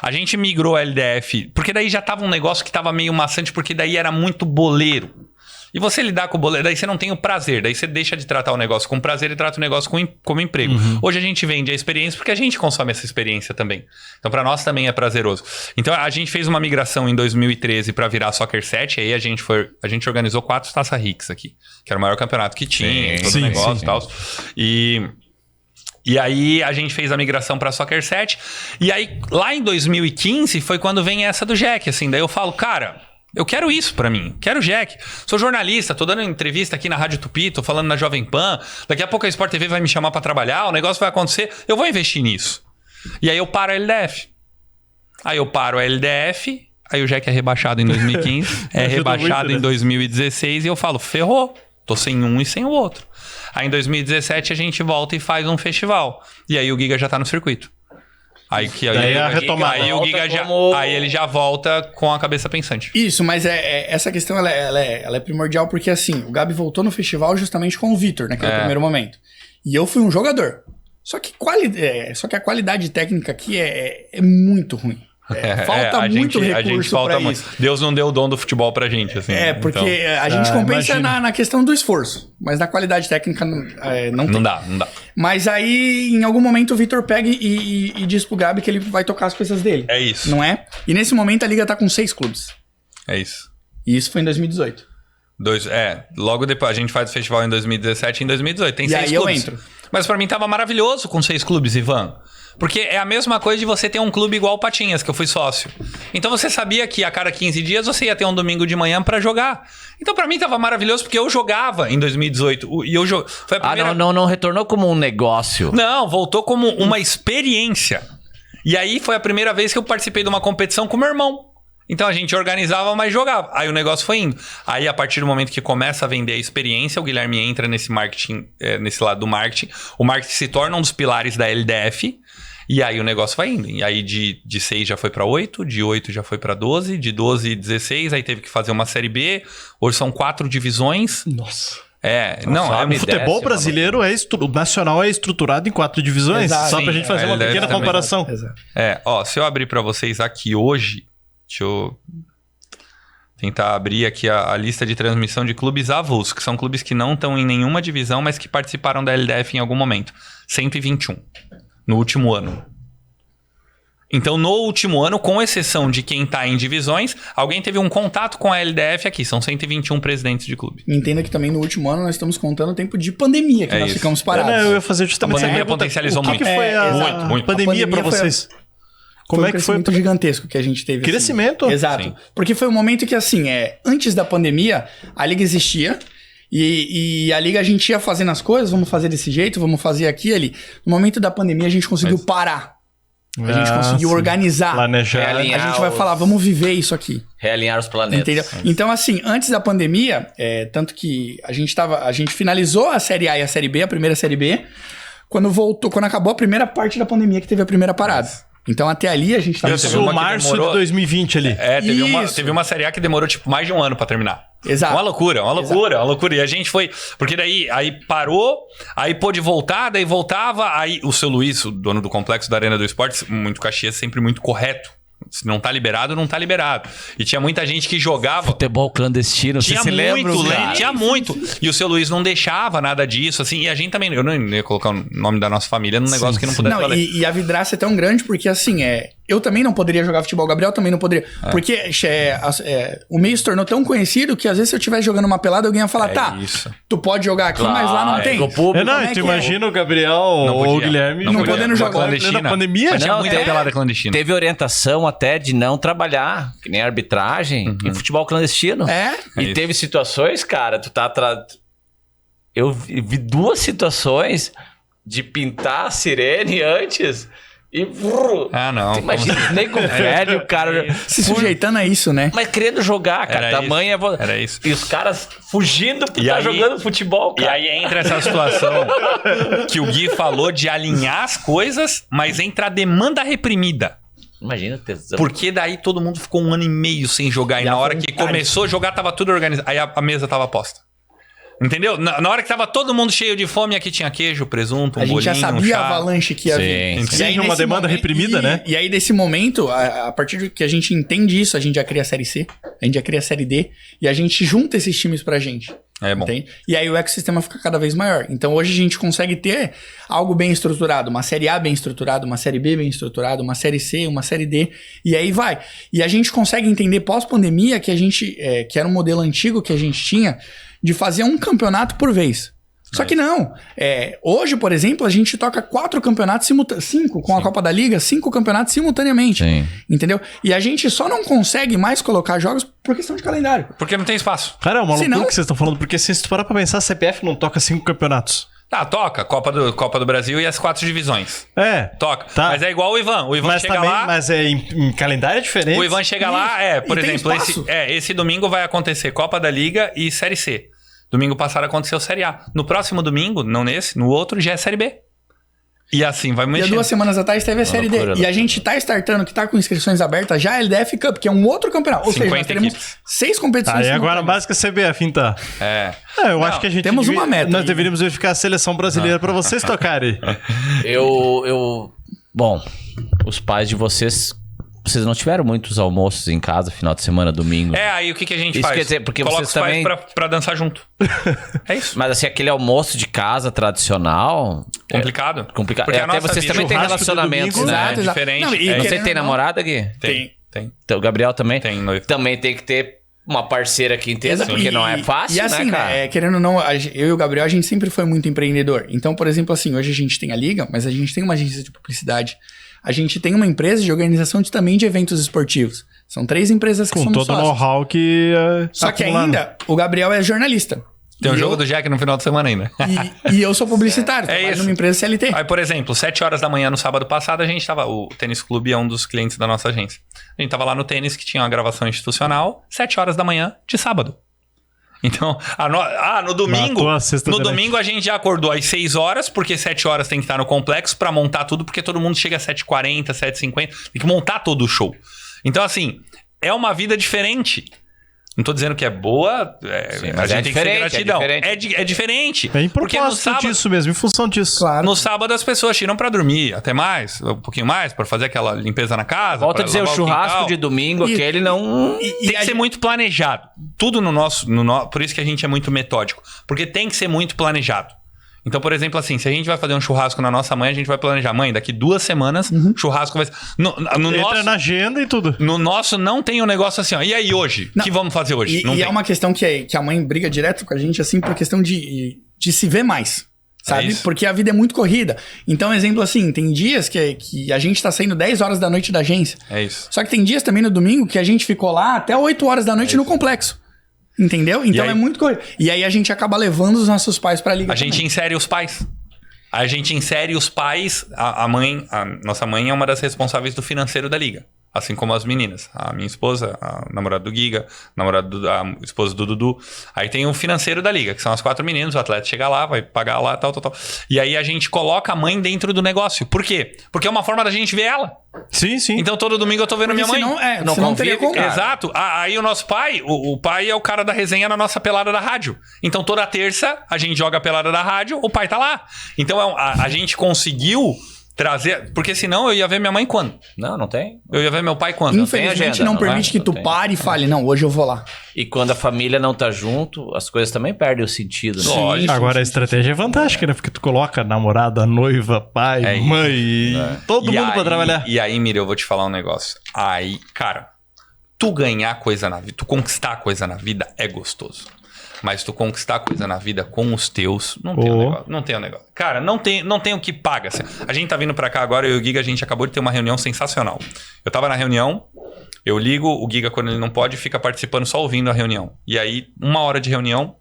A gente migrou a LDF, porque daí já tava um negócio que tava meio maçante, porque daí era muito boleiro. E você lidar com o boleiro, daí você não tem o prazer, daí você deixa de tratar o negócio com prazer e trata o negócio como emprego. Hoje a gente vende a experiência porque a gente consome essa experiência também. Então pra nós também é prazeroso. Então a gente fez uma migração em 2013 pra virar Soccer 7, aí a gente organizou 4 Taça Ricks aqui, que era o maior campeonato que tinha, todo o negócio e tal. E aí a gente fez a migração pra Soccer 7, e aí lá em 2015 foi quando vem essa do Jack, assim, daí eu falo, cara... Eu quero isso pra mim, quero Jack. Sou jornalista, tô dando entrevista aqui na Rádio Tupi, tô falando na Jovem Pan. Daqui a pouco a Sport TV vai me chamar pra trabalhar, o negócio vai acontecer, eu vou investir nisso. E aí eu paro a LDF. Aí eu paro a LDF, aí o Jack é rebaixado em 2015, é rebaixado em 2016 e eu falo, ferrou, tô sem um e sem o outro. Aí em 2017 a gente volta e faz um festival. E aí o Giga já tá no circuito. Aí aí ele já volta com a cabeça pensante. Isso, mas essa questão ela é primordial porque assim, o Gabi voltou no festival justamente com o Vitor naquele primeiro momento. E eu fui um jogador. Só que a qualidade técnica aqui é muito ruim. Falta muito recurso pra isso. Deus não deu o dom do futebol pra gente. Assim, porque a gente compensa na questão do esforço. Mas na qualidade técnica não tem. Não dá. Mas aí, em algum momento, o Vitor pega e diz pro Gabi que ele vai tocar as coisas dele. É isso. Não é? E nesse momento a Liga tá com 6 clubes. É isso. E isso foi em 2018. Logo depois, a gente faz o festival em 2017 e em 2018. Tem 6 clubes. E aí eu entro. Mas pra mim tava maravilhoso com 6 clubes, Ivan. Porque é a mesma coisa de você ter um clube igual o Patinhas, que eu fui sócio. Então você sabia que a cada 15 dias você ia ter um domingo de manhã pra jogar. Então pra mim tava maravilhoso, porque eu jogava em 2018. E foi a primeira... não retornou como um negócio. Não, voltou como uma experiência. E aí foi a primeira vez que eu participei de uma competição com meu irmão. Então a gente organizava, mas jogava. Aí o negócio foi indo. Aí a partir do momento que começa a vender a experiência, o Guilherme entra nesse marketing, nesse lado do marketing. O marketing se torna um dos pilares da LDF. E aí o negócio vai indo. E aí de 6 já foi pra 8, de 8 já foi pra 12, de 12 16, aí teve que fazer uma série B. Hoje são 4 divisões. Nossa. O futebol brasileiro o nacional é estruturado em 4 divisões. Exato. Só pra gente fazer uma pequena comparação. Exato. Se eu abrir pra vocês aqui hoje, deixa eu tentar abrir aqui a lista de transmissão de clubes avulsos, que são clubes que não estão em nenhuma divisão, mas que participaram da LDF em algum momento. 121. No último ano. Então, no último ano, com exceção de quem tá em divisões, alguém teve um contato com a LDF aqui. São 121 presidentes de clube. Entenda que também no último ano nós estamos contando o tempo de pandemia que nós ficamos parados. Eu ia fazer justamente a pandemia potencializou muito. O que foi muito. Pandemia pra vocês? Como é que foi? Muito gigantesco que a gente teve. Crescimento. Assim. Exato. Sim. Porque foi um momento que, assim, antes da pandemia, a Liga existia. E a Liga a gente ia fazendo as coisas, vamos fazer desse jeito, vamos fazer aqui ali. No momento da pandemia a gente conseguiu parar. A gente conseguiu organizar. Planejar. A gente vai falar, vamos viver isso aqui. Realinhar os planetas. Entendeu? Então, assim, antes da pandemia, tanto que a gente finalizou a Série A e a Série B, a primeira Série B, quando acabou a primeira parte da pandemia, que teve a primeira parada. Então, até ali, a gente tava... Isso, março de 2020 ali. Teve uma Série A que demorou, mais de um ano pra terminar. Exato. Uma loucura. E a gente foi... Porque daí, parou, aí pôde voltar, daí voltava, aí o seu Luiz, o dono do complexo da Arena do Esporte, muito Caxias, sempre muito correto. Se não tá liberado, não tá liberado. E tinha muita gente que jogava... Futebol clandestino, você se lembra? Tinha muito. E o seu Luiz não deixava nada disso, assim. E a gente também... Eu não ia colocar o nome da nossa família num negócio que não pudesse valer. E a vidraça é tão grande porque, assim, eu também não poderia jogar futebol, o Gabriel também não poderia. Porque o meio se tornou tão conhecido que, às vezes, se eu estivesse jogando uma pelada, alguém ia falar, tu pode jogar aqui, mas lá não tem. Tu imagina o Gabriel ou o Guilherme não podendo jogar na pandemia. Mas tinha muita pelada clandestina. Teve orientação até de não trabalhar, que nem arbitragem, em futebol clandestino. E teve situações, cara, eu vi 2 situações de pintar a sirene antes... E não. Imagina, nego velho, cara. Se sujeitando a isso, né? Mas querendo jogar, cara. Tamanha. Era isso. E os caras fugindo por estar jogando futebol, cara. E aí entra essa situação que o Gui falou de alinhar as coisas, mas entra a demanda reprimida. Imagina, tesão. Porque daí todo mundo ficou 1 ano e meio sem jogar. E na hora que começou a jogar, tava tudo organizado. Aí a mesa tava posta. Entendeu? Na hora que tava todo mundo cheio de fome, aqui tinha queijo, presunto, A gente já bolinho, sabia chá. a avalanche que ia Sim, vir. sim. E aí, Sim, uma nesse demanda reprimida, né? E aí, nesse momento, a partir do que a gente entende isso, a gente já cria a Série C, a gente já cria a Série D, e a gente junta esses times pra gente. É bom. Entende? E aí o ecossistema fica cada vez maior. Então hoje a gente consegue ter algo bem estruturado, uma Série A bem estruturada, uma Série B bem estruturada, uma Série C, uma Série D, e aí vai. E a gente consegue entender pós-pandemia que a gente, que era um modelo antigo que a gente tinha, de fazer um campeonato por vez. Só que não. Hoje, por exemplo, a gente toca 4 campeonatos simultâneos. 5 com a Copa da Liga, 5 campeonatos simultaneamente. Sim. Entendeu? E a gente só não consegue mais colocar jogos por questão de calendário. Porque não tem espaço. Cara, é uma loucura Senão- que vocês estão falando, porque se tu parar pra pensar, a CBF não toca 5 campeonatos. Tá, toca. Copa do Brasil e as 4 divisões. Toca. Tá. Mas é igual o Ivan. O Ivan Mas chega também, lá... mas em calendário é diferente. O Ivan chega lá, por E tem exemplo, espaço. esse domingo vai acontecer Copa da Liga e Série C. Domingo passado aconteceu Série A. No próximo domingo, não nesse, no outro já é Série B. E assim vai E há mexendo. 2 semanas atrás teve a Série D. loucura, E a gente tá startando, que tá com inscrições abertas já a LDF Cup, que é um outro campeonato. Ou seja, 50 nós teremos equipes. 6 competições. Aí agora a simultâneas. básica CBF, então. Eu Não, acho que a gente temos uma meta nós aí. deveríamos verificar a seleção brasileira pra vocês tocarem. Bom, os pais de vocês não tiveram muitos almoços em casa, final de semana, domingo. Aí o que a gente Isso faz? quer dizer, porque Coloca vocês os pais também- pra dançar junto. É isso. Mas assim, aquele almoço de casa tradicional... Complicado. Complicado. Porque a Até nossa vocês vida- também têm churrasco do relacionamentos, domingo, né? Exato, exato. diferente. Não, e É. Você querendo tem ou não, namorada, Gui? Tem. Então, o Gabriel também? Tem noivo. Também tem que ter uma parceira que entenda, Exato. porque não é fácil, e assim, né, cara? querendo ou não, eu e o Gabriel, a gente sempre foi muito empreendedor. Então, por exemplo, assim, hoje a gente tem a Liga, mas a gente tem uma agência de publicidade. A gente tem uma empresa de organização também de eventos esportivos. São 3 empresas que Com somos todo o sócios. know-how que... Só que acumulado. ainda, o Gabriel é jornalista. Tem um E jogo eu- do Jack no final de semana ainda. E eu sou publicitário, trabalho isso. numa empresa CLT. Aí, por exemplo, 7 horas da manhã no sábado passado, a gente tava... O Tênis Clube é um dos clientes da nossa agência. A gente tava lá no tênis, que tinha uma gravação institucional, 7 horas da manhã de sábado. Então, no domingo... Matou a sexta No de noite. domingo a gente já acordou às 6 horas, porque 7 horas tem que estar no complexo pra montar tudo, porque todo mundo chega às 7h40, 7h50. Tem que montar todo o show. Então, assim, é uma vida diferente. Não tô dizendo que é boa, Sim, a mas gente tem que ter diferente, gratidão. é É diferente. É em Porque no propósito sábado, disso mesmo, em função disso. Claro. no sábado as pessoas tiram pra dormir, até mais, um pouquinho mais, pra fazer aquela limpeza na casa. Volta a pra dizer, o lavar churrasco quintal. de domingo, E- aquele não... Tem que ser muito planejado. Tudo no nosso... Por isso que a gente é muito metódico. Porque tem que ser muito planejado. Então, por exemplo, assim, se a gente vai fazer um churrasco na nossa mãe, a gente vai planejar. Mãe, daqui 2 semanas, churrasco vai ser... No Entra nosso, na agenda e tudo. no nosso não tem um negócio assim, ó. E aí hoje? O Não. que vamos fazer hoje? Não E tem. é uma questão que a mãe briga direto com a gente, assim, por questão de se ver mais. Sabe? isso. Porque a vida é muito corrida. Então, exemplo assim, tem dias que a gente tá saindo 10 horas da noite da agência. É isso. Só que tem dias também no domingo que a gente ficou lá até 8 horas da noite no complexo. Entendeu? Então aí- é muito corrido. E aí a gente acaba levando os nossos pais pra liga. A gente também. insere os pais. A gente insere os pais. A nossa mãe é uma das responsáveis do financeiro da liga. Assim como as meninas. A minha esposa, a namorada do Giga, a esposa do Dudu. Aí tem o financeiro da liga, que são as 4 meninas. O atleta chega lá, vai pagar lá, tal. E aí a gente coloca a mãe dentro do negócio. Por quê? Porque é uma forma da gente ver ela. Sim, sim. Então todo domingo eu tô vendo Porque minha mãe. senão, Não senão teria convive, como. cara. Exato. Aí o nosso pai, o pai é o cara da resenha na nossa pelada da rádio. Então toda terça a gente joga a pelada da rádio, o pai tá lá. Então a gente conseguiu trazer... Porque senão eu ia ver minha mãe quando? Não tem. Eu ia ver meu pai quando? Infelizmente agenda, não não permite é? que Não tu tem. pare e fale, não, hoje eu vou lá. E quando a família não tá junto, as coisas também perdem o sentido, né? Lógico. Agora a estratégia é fantástica, né? Porque tu coloca namorada, noiva, pai, É isso. mãe, e todo E mundo aí- pra trabalhar. E aí, Mira, eu vou te falar um negócio. Aí, cara, tu ganhar coisa na vida, tu conquistar coisa na vida é gostoso. Mas tu conquistar coisa na vida com os teus, não tem um negócio. Não tem um negócio. Cara, não tem o que paga. A gente tá vindo pra cá agora, eu e o Giga, a gente acabou de ter uma reunião sensacional. Eu tava na reunião, eu ligo, o Giga, quando ele não pode, fica participando só ouvindo a reunião. E aí, 1 hora de reunião.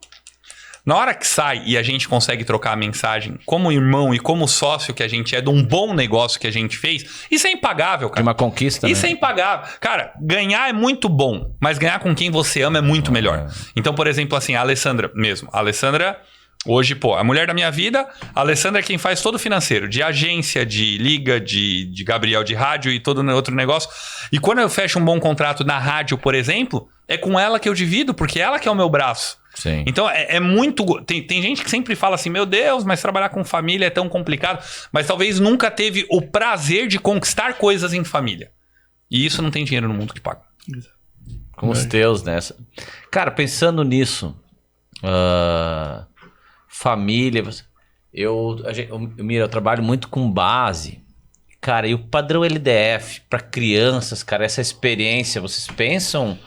Na hora que sai e a gente consegue trocar a mensagem como irmão e como sócio que a gente é de um bom negócio que a gente fez, isso é impagável, De cara. uma conquista, Isso né? é impagável. Cara, ganhar é muito bom, mas ganhar com quem você ama é muito melhor. Então, por exemplo, assim, a Alessandra mesmo. A Alessandra, hoje, a mulher da minha vida, a Alessandra é quem faz todo o financeiro, de agência, de liga, de Gabriel de rádio e todo outro negócio. E quando eu fecho um bom contrato na rádio, por exemplo, é com ela que eu divido, porque ela que é o meu braço. Sim. Então é muito... Tem gente que sempre fala assim, meu Deus, mas trabalhar com família é tão complicado. Mas talvez nunca teve o prazer de conquistar coisas em família. E isso não tem dinheiro no mundo que paga. Com os teus, né? Cara, pensando nisso, família... eu trabalho muito com base. Cara, e o padrão LDF para crianças, cara, essa experiência, vocês pensam...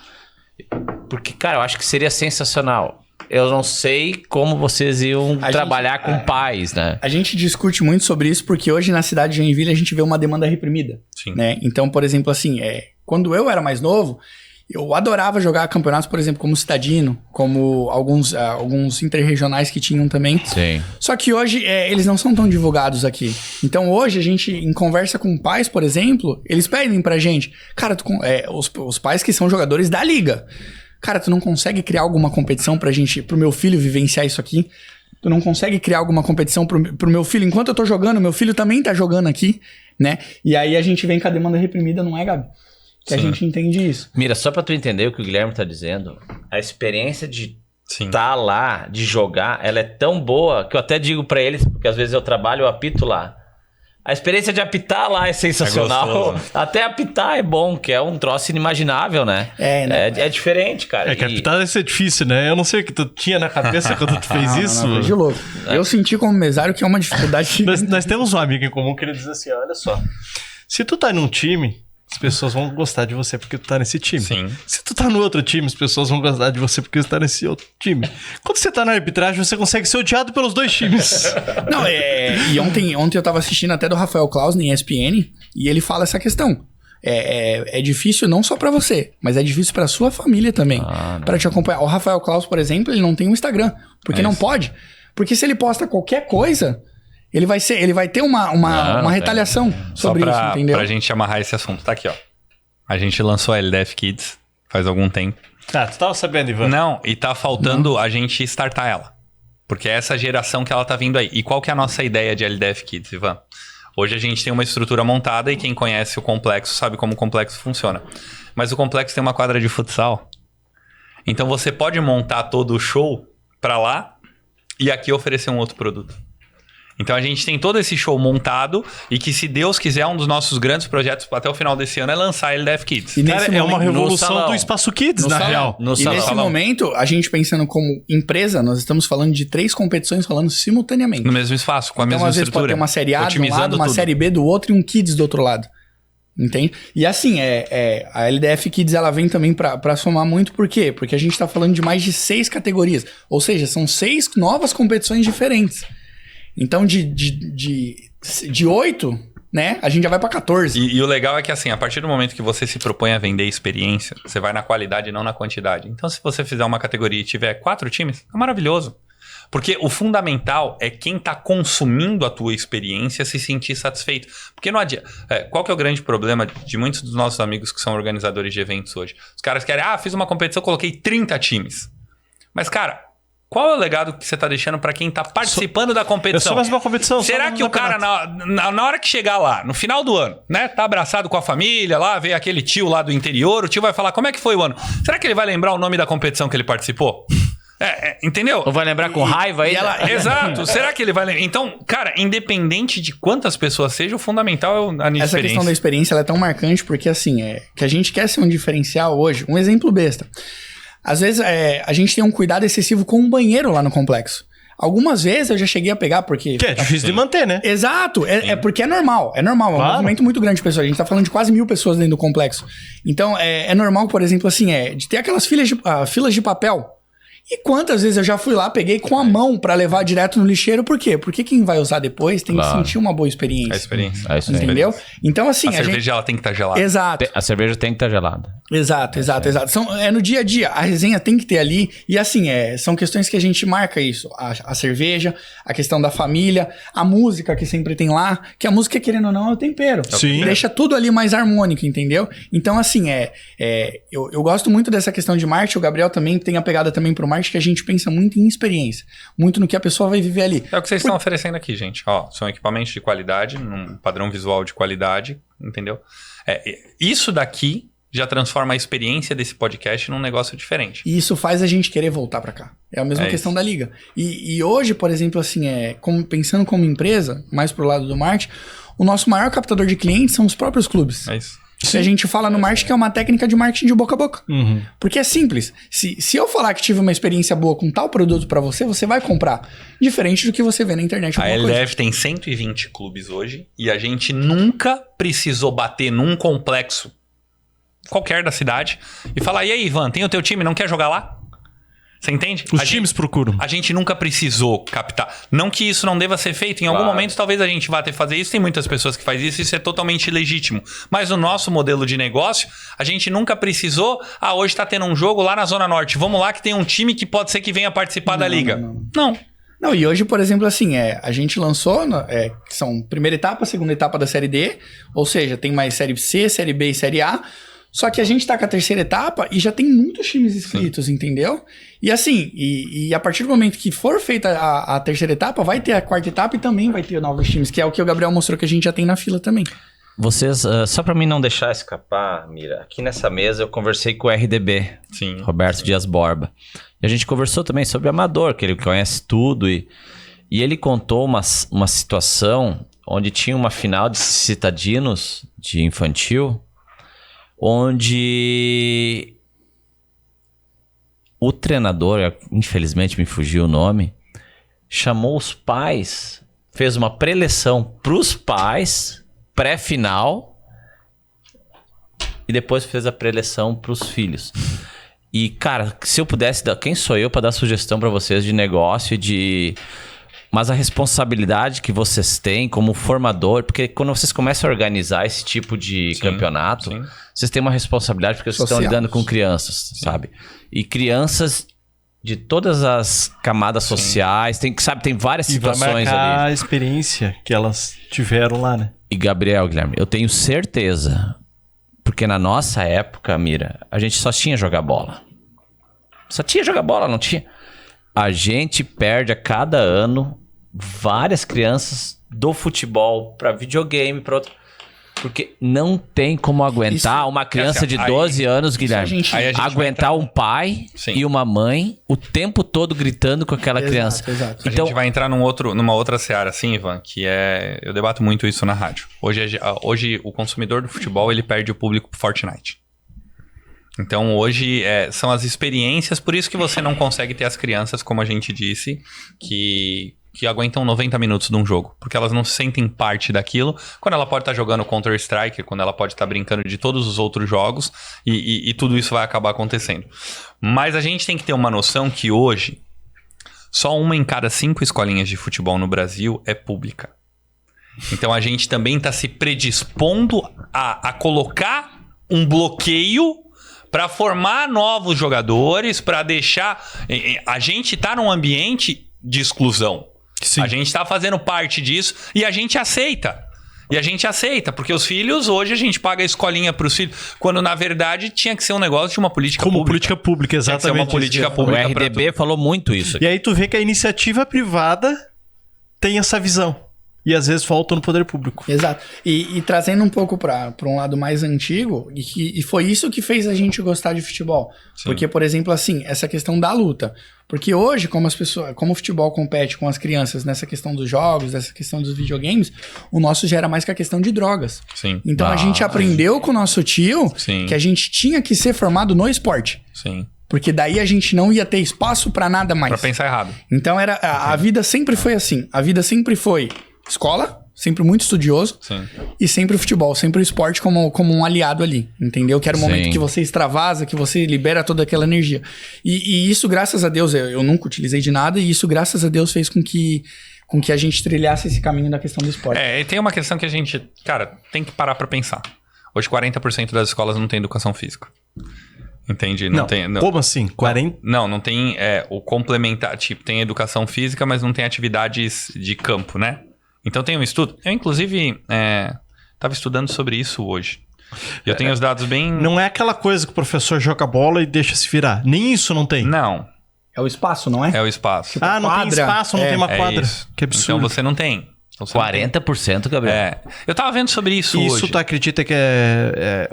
Porque, cara, eu acho que seria sensacional. Eu não sei como vocês iam trabalhar com pais, né? A gente discute muito sobre isso porque hoje na cidade de Joinville a gente vê uma demanda reprimida. Sim. Né? Então, por exemplo, assim, quando eu era mais novo, eu adorava jogar campeonatos, por exemplo, como Citadino, como alguns interregionais que tinham também. Sim. Só que hoje eles não são tão divulgados aqui. Então hoje a gente, em conversa com pais, por exemplo, eles pedem pra gente, cara, os pais que são jogadores da liga, cara, tu não consegue criar alguma competição pro meu filho vivenciar isso aqui? Tu não consegue criar alguma competição pro meu filho? Enquanto eu tô jogando, meu filho também tá jogando aqui, né? E aí a gente vem com a demanda reprimida, não é, Gabi? Que Sim. a gente entende isso. Mira, só pra tu entender o que o Guilherme tá dizendo, a experiência de estar lá, de jogar, ela é tão boa que eu até digo pra eles, porque às vezes eu trabalho, eu apito lá. A experiência de apitar lá é sensacional. Até apitar é bom, que é um troço inimaginável, né? É diferente, cara. É que apitar deve ser difícil, né? Eu não sei o que tu tinha na cabeça quando tu fez isso. Não, de louco. Eu senti como mesário que é uma dificuldade. Nós temos um amigo em comum que ele diz assim, olha só, se tu tá num time... As pessoas vão gostar de você porque tu tá nesse time. Sim. Se tu tá no outro time, as pessoas vão gostar de você porque tu tá nesse outro time. Quando você tá na arbitragem, você consegue ser odiado pelos dois times. Não, e ontem eu tava assistindo até do Rafael Claus na ESPN e ele fala essa questão. É difícil não só pra você, mas é difícil pra sua família também. Pra te acompanhar. O Rafael Claus, por exemplo, ele não tem um Instagram. Porque não pode. Porque se ele posta qualquer coisa... Ele vai ter uma retaliação sobre isso, entendeu? Pra gente amarrar esse assunto. Tá aqui, ó. A gente lançou a LDF Kids faz algum tempo. Ah, tu tava sabendo, Ivan? Não, e tá faltando a gente startar ela. Porque é essa geração que ela tá vindo aí. E qual que é a nossa ideia de LDF Kids, Ivan? Hoje a gente tem uma estrutura montada e quem conhece o complexo sabe como o complexo funciona. Mas o complexo tem uma quadra de futsal. Então você pode montar todo o show pra lá e aqui oferecer um outro produto. Então a gente tem todo esse show montado e que, se Deus quiser, um dos nossos grandes projetos até o final desse ano é lançar a LDF Kids. E Cara, é uma revolução do Espaço Kids, na real. Nesse momento, a gente pensando como empresa, nós estamos falando de 3 competições rolando simultaneamente. No mesmo espaço, com a mesma às vezes estrutura. pode ter uma série A de um lado, uma tudo. série B do outro e um Kids do outro lado. Entende? E assim, a LDF Kids ela vem também pra somar muito, por quê? Porque a gente tá falando de mais de 6 categorias. Ou seja, são 6 novas competições diferentes. Então, de 8, né, a gente já vai pra 14. E o legal é que, assim, a partir do momento que você se propõe a vender experiência, você vai na qualidade e não na quantidade. Então, se você fizer uma categoria e tiver 4 times, é maravilhoso. Porque o fundamental é quem tá consumindo a tua experiência se sentir satisfeito. Porque não adianta... qual que é o grande problema de muitos dos nossos amigos que são organizadores de eventos hoje? Os caras querem, fiz uma competição, coloquei 30 times. Mas, cara... Qual é o legado que você tá deixando pra quem tá participando da competição? É só mais uma competição. Será que o cara, na hora que chegar lá, no final do ano, né? Tá abraçado com a família lá, vê aquele tio lá do interior, o tio vai falar, como é que foi o ano? Será que ele vai lembrar o nome da competição que ele participou? Entendeu? Ou vai lembrar com raiva aí? Exato. Será que ele vai lembrar? Então, cara, independente de quantas pessoas seja, o fundamental é a experiência. Essa questão da experiência ela é tão marcante porque, assim, que a gente quer ser um diferencial hoje. Um exemplo besta. Às vezes a gente tem um cuidado excessivo com o banheiro lá no complexo. Algumas vezes eu já cheguei a pegar porque... Que é difícil de manter, né? Exato. É porque é normal. É normal. Claro. É um movimento muito grande de pessoas. A gente tá falando de quase 1000 pessoas dentro do complexo. Então, é normal, por exemplo, assim, de ter aquelas filas de papel. E quantas vezes eu já fui lá, peguei com a mão pra levar direto no lixeiro. Por quê? Porque quem vai usar depois tem que sentir uma boa experiência. A experiência. Entendeu? Então, assim... A cerveja ela tem que estar gelada. Exato. A cerveja tem que estar gelada. Exato. É no dia a dia. A resenha tem que ter ali. E assim, são questões que a gente marca isso. A cerveja, a questão da família, a música que sempre tem lá. Que a música, querendo ou não, é o tempero. Sim. Deixa tudo ali mais harmônico, entendeu? Então, assim, eu gosto muito dessa questão de marketing. O Gabriel também tem a pegada também pro marketing, que a gente pensa muito em experiência. Muito no que a pessoa vai viver ali. É o que vocês estão oferecendo aqui, gente. São equipamentos de qualidade, num padrão visual de qualidade, entendeu? Isso daqui já transforma a experiência desse podcast num negócio diferente. E isso faz a gente querer voltar pra cá. É a mesma questão da liga. E hoje, por exemplo, assim, pensando como empresa, mais pro lado do marketing, o nosso maior captador de clientes são os próprios clubes. É isso. Se a gente fala no marketing que é uma técnica de marketing de boca a boca. Porque é simples. Se eu falar que tive uma experiência boa com tal produto pra você, você vai comprar. Diferente do que você vê na internet. A LDF tem 120 clubes hoje e a gente nunca precisou bater num complexo qualquer da cidade e falar, e aí, Ivan, tem o teu time, não quer jogar lá? Você entende? Os times procuram. A gente nunca precisou captar. Não que isso não deva ser feito. Em algum momento, talvez a gente vá ter que fazer isso. Tem muitas pessoas que fazem isso. Isso é totalmente legítimo. Mas no nosso modelo de negócio, a gente nunca precisou... hoje tá tendo um jogo lá na Zona Norte. Vamos lá que tem um time que pode ser que venha participar da liga. Não, e hoje, por exemplo, assim, a gente lançou... que são primeira etapa, segunda etapa da Série D. Ou seja, tem mais Série C, Série B e Série A. Só que a gente tá com a terceira etapa e já tem muitos times inscritos, entendeu? E assim, e a partir do momento que for feita a terceira etapa, vai ter a quarta etapa e também vai ter novos times, que é o que o Gabriel mostrou que a gente já tem na fila também. Vocês, só pra mim não deixar escapar, Mira, aqui nessa mesa eu conversei com o RDB, Roberto Dias Borba. E a gente conversou também sobre o Amador, que ele conhece tudo. E ele contou uma situação onde tinha uma final de Citadinos de infantil, onde o treinador, infelizmente me fugiu o nome, chamou os pais, fez uma preleção para os pais, pré-final, e depois fez a preleção para os filhos. E, cara, se eu pudesse dar... Quem sou eu para dar sugestão para vocês de negócio e de... Mas a responsabilidade que vocês têm como formador, porque quando vocês começam a organizar esse tipo de campeonato, vocês têm uma responsabilidade porque vocês estão lidando com crianças, sabe? E crianças de todas as camadas sociais, tem várias situações ali. A experiência que elas tiveram lá, né? E Guilherme, eu tenho certeza, porque na nossa época, Mira, a gente só tinha jogar bola. Só tinha jogar bola, não tinha... A gente perde a cada ano várias crianças do futebol para videogame, para outro. Porque não tem como aguentar uma criança de 12 anos, Guilherme, aguentar um pai e uma mãe o tempo todo gritando com aquela criança. Exato. Então, a gente vai entrar numa outra seara, assim, Ivan, que eu debato muito isso na rádio. Hoje o consumidor do futebol, ele perde o público pro Fortnite. Então hoje são as experiências, por isso que você não consegue ter as crianças, como a gente disse, que aguentam 90 minutos de um jogo. Porque elas não se sentem parte daquilo. Quando ela pode estar jogando Counter-Strike, quando ela pode estar brincando de todos os outros jogos, e tudo isso vai acabar acontecendo. Mas a gente tem que ter uma noção que hoje, só 1 em cada 5 escolinhas de futebol no Brasil é pública. Então a gente também está se predispondo a colocar um bloqueio para formar novos jogadores, para deixar... A gente tá num ambiente de exclusão. Sim. A gente tá fazendo parte disso e a gente aceita. Porque os filhos, hoje a gente paga a escolinha pros filhos, quando na verdade tinha que ser um negócio de uma política pública. Como política pública, exatamente. Tinha que ser uma política pública. O RDB falou muito isso aqui. E aí tu vê que a iniciativa privada tem essa visão. E às vezes falta no poder público. Exato. E trazendo um pouco para um lado mais antigo, e foi isso que fez a gente gostar de futebol. Sim. Porque, por exemplo, assim, essa questão da luta. Porque hoje, como o futebol compete com as crianças nessa questão dos jogos, nessa questão dos videogames, o nosso já era mais que a questão de drogas. Sim. Então a gente aprendeu com o nosso tio que a gente tinha que ser formado no esporte. Sim. Porque daí a gente não ia ter espaço para nada mais. Pra pensar errado. Então a vida sempre foi assim. A vida sempre foi escola, sempre muito estudioso. Sim. E sempre o futebol, sempre o esporte como um aliado ali, entendeu? Que era o momento que você extravasa, que você libera toda aquela energia. E isso, graças a Deus, eu nunca utilizei de nada, e isso, graças a Deus, fez com que a gente trilhasse esse caminho da questão do esporte. E tem uma questão que a gente, cara, tem que parar pra pensar. Hoje 40% das escolas não tem educação física. Entende? Não tem. Não. Como assim? 40? Não tem o complementar. Tipo, tem educação física, mas não tem atividades de campo, né? Então tem um estudo. Eu, inclusive, estava estudando sobre isso hoje. Eu tenho os dados bem... Não é aquela coisa que o professor joga bola e deixa se virar. Nem isso não tem. Não. É o espaço, não é? É o espaço. Tipo, não tem espaço, não tem uma quadra. Isso. Que absurdo. Então você não tem. Então, você não tem- 40%, Gabriel? É. Eu tava vendo sobre isso hoje. Isso tu acredita que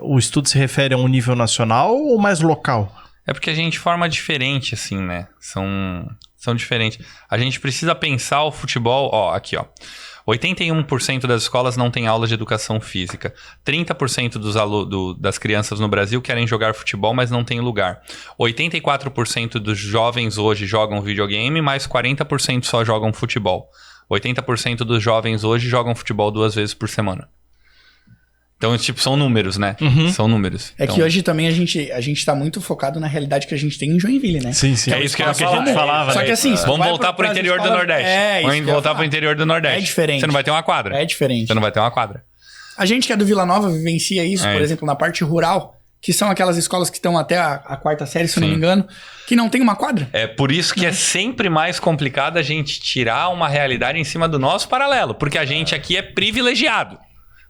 o estudo se refere a um nível nacional ou mais local? É porque a gente forma diferente, assim, né? São diferentes. A gente precisa pensar o futebol... Ó, aqui, ó. 81% das escolas não têm aula de educação física. 30% das crianças no Brasil querem jogar futebol, mas não tem lugar. 84% dos jovens hoje jogam videogame, mas 40% só jogam futebol. 80% dos jovens hoje jogam futebol 2 vezes por semana. Então, tipo, são números, né? São números. É que hoje também a gente tá muito focado na realidade que a gente tem em Joinville, né? Sim, sim. É isso que a gente gente falava. Só né? que assim, se tu Vamos vai voltar pro pras interior do escolas- Nordeste. É, isso Vamos que eu ia voltar pro falar. interior do Nordeste. É diferente. Você não vai ter uma quadra. É diferente. Você não vai ter uma quadra. A gente que é do Vila Nova vivencia isso, É por isso. exemplo, na parte rural, que são aquelas escolas que estão até a 4ª série, se eu não Sim. me engano, que não tem uma quadra. É por isso que é sempre mais complicado a gente tirar uma realidade em cima do nosso paralelo. Porque a gente aqui é privilegiado.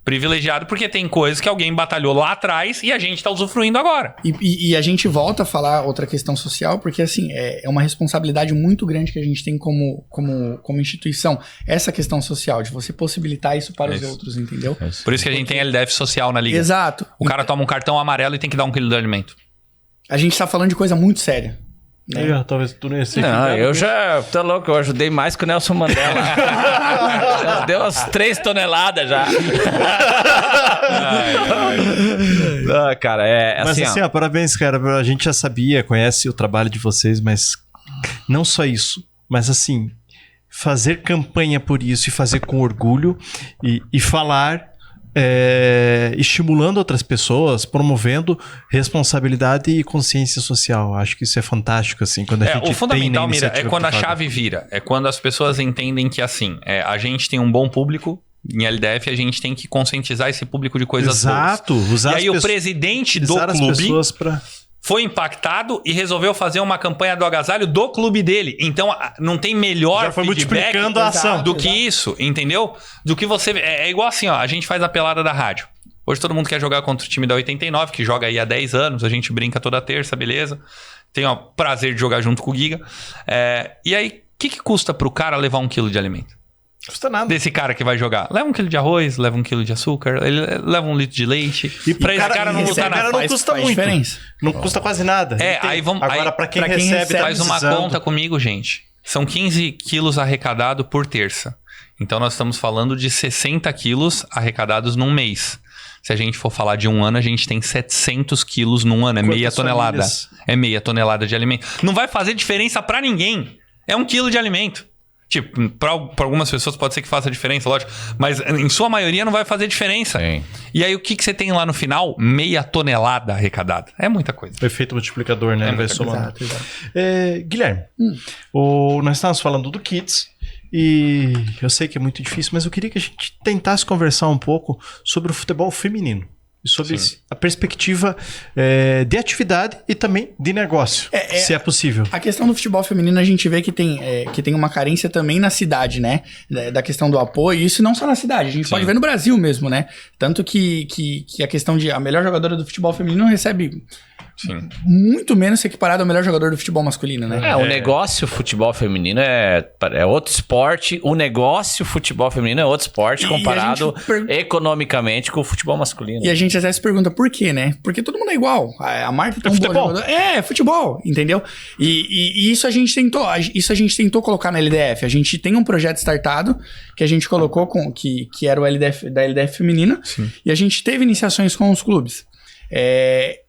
Privilegiado porque tem coisas que alguém batalhou lá atrás e a gente tá usufruindo agora. E a gente volta a falar outra questão social, porque assim, é uma responsabilidade muito grande que a gente tem como instituição, essa questão social, de você possibilitar isso para os Isso. outros, entendeu? Por isso que a gente tem LDF social na liga. Exato. O cara toma um cartão amarelo e tem que dar 1 quilo de alimento. A gente tá falando de coisa muito séria. Né? Aí, ó, talvez tu não ia ser Não, ficado. eu já... Tá louco, eu ajudei mais que o Nelson Mandela. Já deu umas 3 toneladas já. Ah, cara, Mas assim, assim, ó, parabéns, cara. A gente já sabia, conhece o trabalho de vocês, mas não só isso. Mas assim, fazer campanha por isso e fazer com orgulho e falar... estimulando outras pessoas, promovendo responsabilidade e consciência social. Acho que isso é fantástico, assim, quando a gente O fundamental, tem Mira, é iniciativa quando a privada. chave vira. É quando as pessoas entendem que, assim, a gente tem um bom público em LDF, a gente tem que conscientizar esse público de coisas Exato, boas. usar E as aí o pessoas- presidente do utilizar as clube pessoas pra... foi impactado e resolveu fazer uma campanha do agasalho do clube dele. Então, não tem melhor Já foi feedback multiplicando a ação. do que isso, entendeu? Do que você... É igual assim, ó, a gente faz a pelada da rádio. Hoje todo mundo quer jogar contra o time da 89, que joga aí há 10 anos, a gente brinca toda terça, beleza? Tenho o prazer de jogar junto com o Giga. E aí, o que custa pro cara levar 1 quilo de alimento? Custa nada. Desse cara que vai jogar. Leva 1 quilo de arroz, leva 1 quilo de açúcar, ele leva 1 litro de leite. E pra esse cara não esse lutar cara nada. não custa faz muito. diferença. Não custa quase nada. Aí vamos... Agora, aí, pra quem pra quem recebe, recebe, tá faz uma precisando. conta comigo, gente. São 15 quilos arrecadado por terça. Então, nós estamos falando de 60 quilos arrecadados num mês. Se a gente for falar de um ano, a gente tem 700 quilos num ano. É Quantas meia tonelada. famílias? É meia tonelada de alimento. Não vai fazer diferença pra ninguém. É 1 quilo de alimento. Tipo, pra algumas pessoas pode ser que faça diferença, lógico. Mas em sua maioria não vai fazer diferença. Sim. E aí o que você tem lá no final? Meia tonelada arrecadada. É muita coisa. O efeito multiplicador, né? É Vai muita somando. Exato, exato. Guilherme, nós estávamos falando do Kids e eu sei que é muito difícil, mas eu queria que a gente tentasse conversar um pouco sobre o futebol feminino. E sobre Sim. a perspectiva de atividade e também de negócio, se é possível. A questão do futebol feminino a gente vê que tem uma carência também na cidade, né? Da questão do apoio, e isso não só na cidade, a gente Sim. pode ver no Brasil mesmo, né? Tanto que a questão de a melhor jogadora do futebol feminino recebe Sim. muito menos equiparado ao melhor jogador do futebol masculino, né? O negócio futebol feminino é outro esporte. O negócio futebol feminino é outro esporte E comparado a gente economicamente com o futebol masculino. E a gente até se pergunta por quê, né? Porque todo mundo é igual. A Marta tem um bom futebol. jogador. É futebol, entendeu? E isso a gente tentou colocar na LDF. A gente tem um projeto startado que a gente colocou que era o LDF da LDF feminina. Sim. E a gente teve iniciações com os clubes.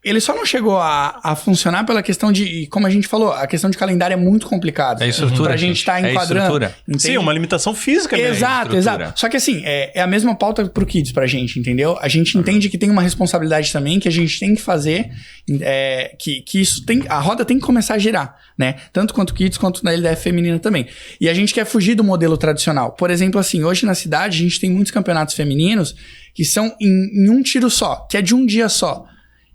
Ele só não chegou a funcionar pela questão de, como a gente falou, a questão de calendário é muito complicado. É estrutura, Pra gente gente. estar É enquadrando. estrutura. entende? Sim, uma limitação física mesmo. Exato, estrutura. exato. Só que assim, é a mesma pauta pro Kids pra gente, entendeu? A gente entende que tem uma responsabilidade também, que a gente tem que fazer, que isso tem, a roda tem que começar a girar, né? Tanto quanto Kids, quanto na LDF feminina também. E a gente quer fugir do modelo tradicional. Por exemplo, assim, hoje na cidade a gente tem muitos campeonatos femininos que são em um tiro só, que é de um dia só.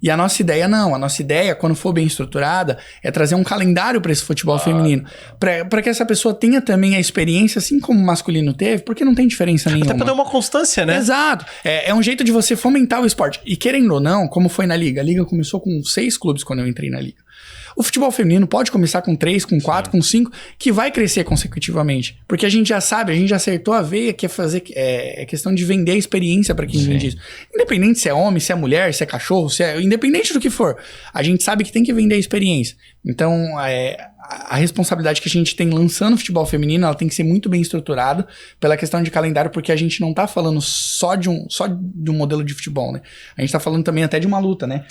E a nossa ideia não. A nossa ideia, quando for bem estruturada, é trazer um calendário para esse futebol feminino. Para que essa pessoa tenha também a experiência, assim como o masculino teve, porque não tem diferença nenhuma. Até pra dar uma constância, né? Exato. É um jeito de você fomentar o esporte. E querendo ou não, como foi na Liga? A Liga começou com 6 clubes quando eu entrei na Liga. O futebol feminino pode começar com 3, com 4, com 5, que vai crescer consecutivamente. Porque a gente já sabe, a gente já acertou a veia que é questão de vender a experiência para quem vende isso. Independente se é homem, se é mulher, se é cachorro, independente do que for, a gente sabe que tem que vender a experiência. Então, a responsabilidade que a gente tem lançando o futebol feminino, ela tem que ser muito bem estruturada pela questão de calendário, porque a gente não tá falando só de um modelo de futebol, né? A gente tá falando também até de uma luta, né?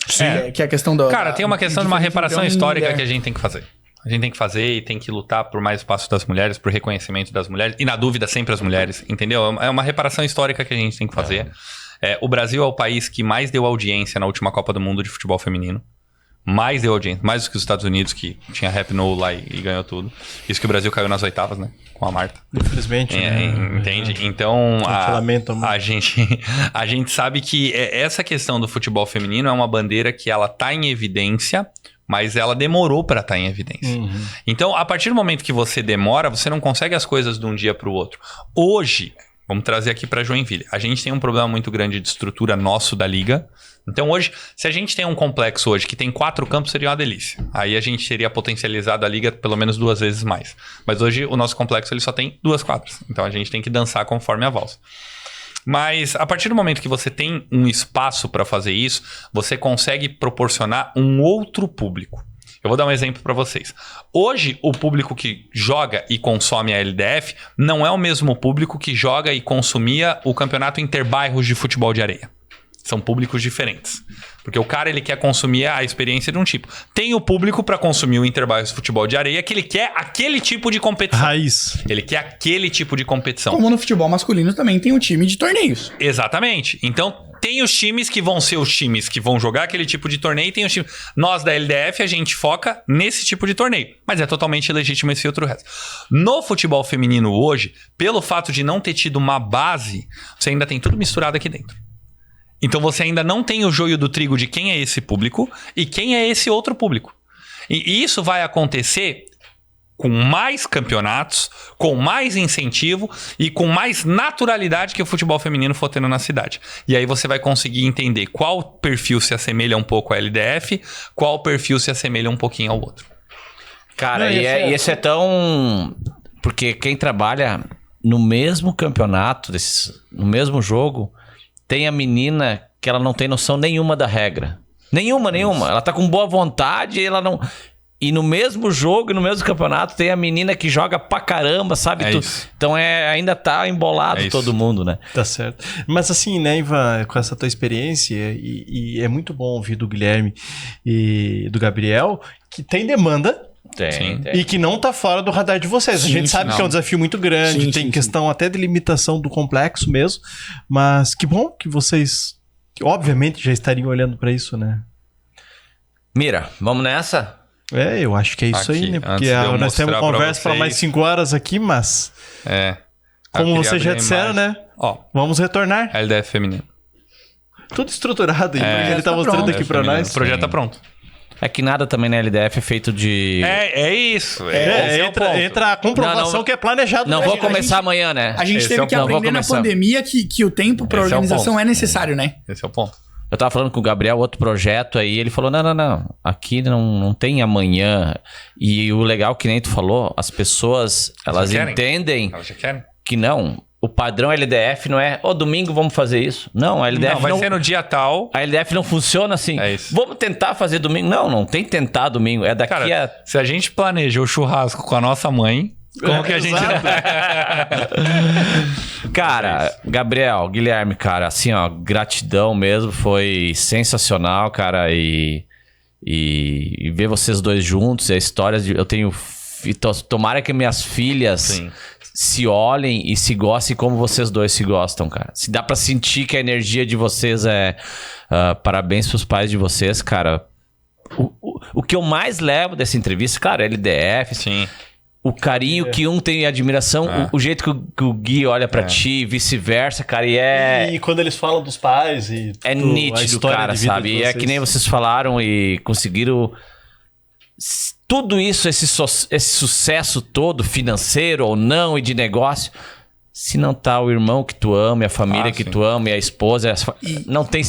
Que é a questão da... Cara, tem uma questão de uma reparação histórica que a gente tem que fazer. A gente tem que fazer e tem que lutar por mais espaço das mulheres, por reconhecimento das mulheres, e na dúvida sempre as mulheres, entendeu? É uma reparação histórica que a gente tem que fazer. O Brasil é o país que mais deu audiência na última Copa do Mundo de futebol feminino. Mais deu audiência, mais do que os Estados Unidos, que tinha Rap No lá e ganhou tudo. Isso que o Brasil caiu nas oitavas, né? Com a Marta. Infelizmente, né? Entende? Então, a gente sabe que essa questão do futebol feminino é uma bandeira que ela tá em evidência, mas ela demorou para estar em evidência. Então, a partir do momento que você demora, você não consegue as coisas de um dia para o outro. Hoje, vamos trazer aqui para Joinville. A gente tem um problema muito grande de estrutura nosso da liga. Então hoje, se a gente tem um complexo hoje que tem 4 campos, seria uma delícia. Aí a gente teria potencializado a liga pelo menos 2 vezes mais. Mas hoje o nosso complexo ele só tem 2 quadras. Então a gente tem que dançar conforme a valsa. Mas a partir do momento que você tem um espaço para fazer isso, você consegue proporcionar um outro público. Eu vou dar um exemplo para vocês. Hoje, o público que joga e consome a LDF não é o mesmo público que joga e consumia o campeonato interbairros de futebol de areia. São públicos diferentes. Porque o cara ele quer consumir a experiência de um tipo. Tem o público para consumir o interbairros de futebol de areia que ele quer aquele tipo de competição. Raiz. Ele quer aquele tipo de competição. Como no futebol masculino também tem o time de torneios. Exatamente. Então, tem os times que vão ser os times que vão jogar aquele tipo de torneio e tem os times... Nós da LDF, a gente foca nesse tipo de torneio. Mas é totalmente legítimo esse outro resto. No futebol feminino hoje, pelo fato de não ter tido uma base, você ainda tem tudo misturado aqui dentro. Então você ainda não tem o joio do trigo de quem é esse público e quem é esse outro público. E isso vai acontecer com mais campeonatos, com mais incentivo e com mais naturalidade que o futebol feminino for tendo na cidade. E aí você vai conseguir entender qual perfil se assemelha um pouco à LDF, qual perfil se assemelha um pouquinho ao outro. Cara, e esse é tão... Porque quem trabalha no mesmo campeonato, no mesmo jogo... Tem a menina que ela não tem noção nenhuma da regra. Nenhuma. Ela tá com boa vontade e ela não... E no mesmo jogo e no mesmo campeonato tem a menina que joga pra caramba, sabe? Então ainda tá embolado todo mundo, né? Tá certo. Mas assim, né, Ivan, com essa tua experiência, e é muito bom ouvir do Guilherme e do Gabriel, que tem demanda... Tem. E que não tá fora do radar de vocês. A gente sabe que é um desafio muito grande, tem questão até de limitação do complexo mesmo, mas que bom que vocês, obviamente, já estariam olhando pra isso, né? Mira, vamos nessa? Eu acho que é isso aí, né? Porque nós temos conversa para mais 5 horas aqui, mas... Como vocês já disseram, né? Vamos retornar. LDF feminino. Tudo estruturado aí, ele tá mostrando aqui pra nós. O projeto tá pronto. É que nada também na LDF é feito de... É isso. Entra a comprovação que é planejado. Não vou começar amanhã, né? A gente teve que aprender na pandemia que o tempo para organização é necessário, né? Esse é o ponto. Eu tava falando com o Gabriel, outro projeto aí, ele falou, não, aqui não tem amanhã. E o legal que nem tu falou, as pessoas, elas entendem que não... O padrão LDF não é, domingo vamos fazer isso. Não, a LDF vai ser no dia tal. A LDF não funciona assim. É isso. Vamos tentar fazer domingo. Não tem tentar domingo. É daqui se a gente planeja o churrasco com a nossa mãe, como que a gente... Cara, Gabriel, Guilherme, cara, assim, gratidão mesmo. Foi sensacional, cara. E ver vocês dois juntos, a história de... Eu tenho... Tomara que minhas filhas... se olhem e se gostem como vocês dois se gostam, cara. Se dá pra sentir que a energia de vocês é... parabéns pros pais de vocês, cara. O que eu mais levo dessa entrevista, cara, é LDF. Sim. O carinho que um tem, admiração, o jeito que o Gui olha pra ti, vice-versa, cara, E quando eles falam dos pais e... É nítido, cara, sabe? E é que nem vocês falaram e conseguiram... Tudo isso, esse sucesso todo, financeiro ou não, e de negócio, se não tá o irmão que tu ama, e a família que sim. tu ama, e a esposa,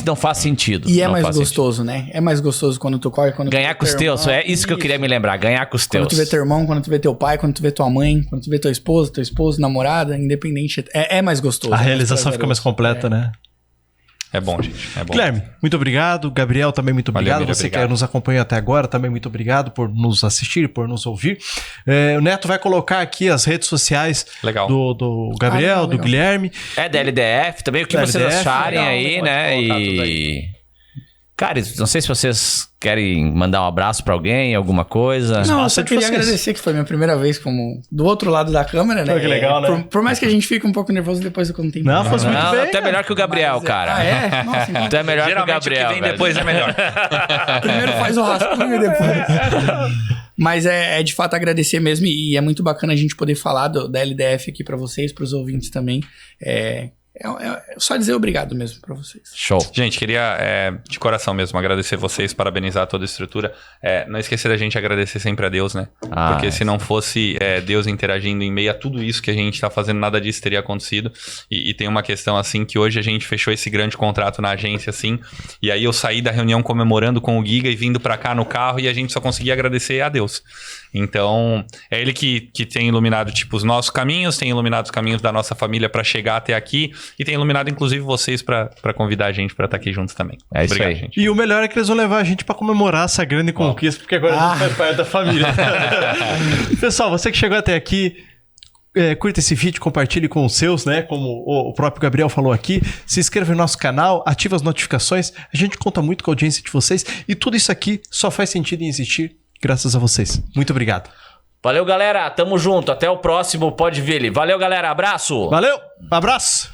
não faz sentido. E é Não mais faz gostoso, né? É mais gostoso quando tu corre, quando Ganhar tu com os teus, é isso que eu queria me lembrar, ganhar com os Quando teus. tu vê teu irmão, quando tu vê teu pai, quando tu vê tua mãe, quando tu vê tua esposa, namorada, independente, é mais gostoso. A é mais realização fica mais prazeroso. completa, né? É bom, gente. É bom. Guilherme, muito obrigado. Gabriel, também muito Valeu, obrigado. Miriam, Você obrigado. que nos acompanhou até agora, também muito obrigado por nos assistir, por nos ouvir. O Neto vai colocar aqui as redes sociais Legal. do Gabriel, legal, do legal. Guilherme. É da LDF também, o que Da vocês LDF, acharem legal, aí, legal, né? colocar tudo E... Cara, não sei se vocês querem mandar um abraço pra alguém, alguma coisa. Não, eu Espaço só é de queria vocês. agradecer que foi minha primeira vez como do outro lado da câmera, né? Pô, que legal, né? Por mais que a gente fique um pouco nervoso depois do conteúdo. Não, fosse muito Não, bem. até melhor que o Gabriel, Mas, cara. Ah, é? Nossa, então Tu é melhor Geralmente que o Gabriel, o que vem velho. depois é melhor. primeiro faz o rascunho e depois. Mas é de fato agradecer mesmo e é muito bacana a gente poder falar da LDF aqui pra vocês, pros ouvintes também. É só dizer obrigado mesmo pra vocês. Show. Gente, queria de coração mesmo agradecer vocês, parabenizar toda a estrutura. Não esquecer da gente agradecer sempre a Deus, né? Porque se não fosse Deus interagindo em meio a tudo isso que a gente tá fazendo, nada disso teria acontecido. E tem uma questão assim, que hoje a gente fechou esse grande contrato na agência assim, e aí eu saí da reunião comemorando com o Giga e vindo pra cá no carro e a gente só conseguia agradecer a Deus. Então, é ele que tem iluminado tipo os nossos caminhos, tem iluminado os caminhos da nossa família pra chegar até aqui e tem iluminado inclusive vocês pra convidar a gente pra estar aqui juntos também. É isso Obrigado, aí. gente. E o melhor é que eles vão levar a gente pra comemorar essa grande conquista, porque agora a gente faz parte da família. Pessoal, você que chegou até aqui, curta esse vídeo, compartilhe com os seus, né? Como o próprio Gabriel falou aqui. Se inscreva no nosso canal, ativa as notificações. A gente conta muito com a audiência de vocês. E tudo isso aqui só faz sentido em existir graças a vocês. Muito obrigado. Valeu, galera. Tamo junto. Até o próximo Pode Vili. Valeu, galera. Abraço. Valeu, abraço!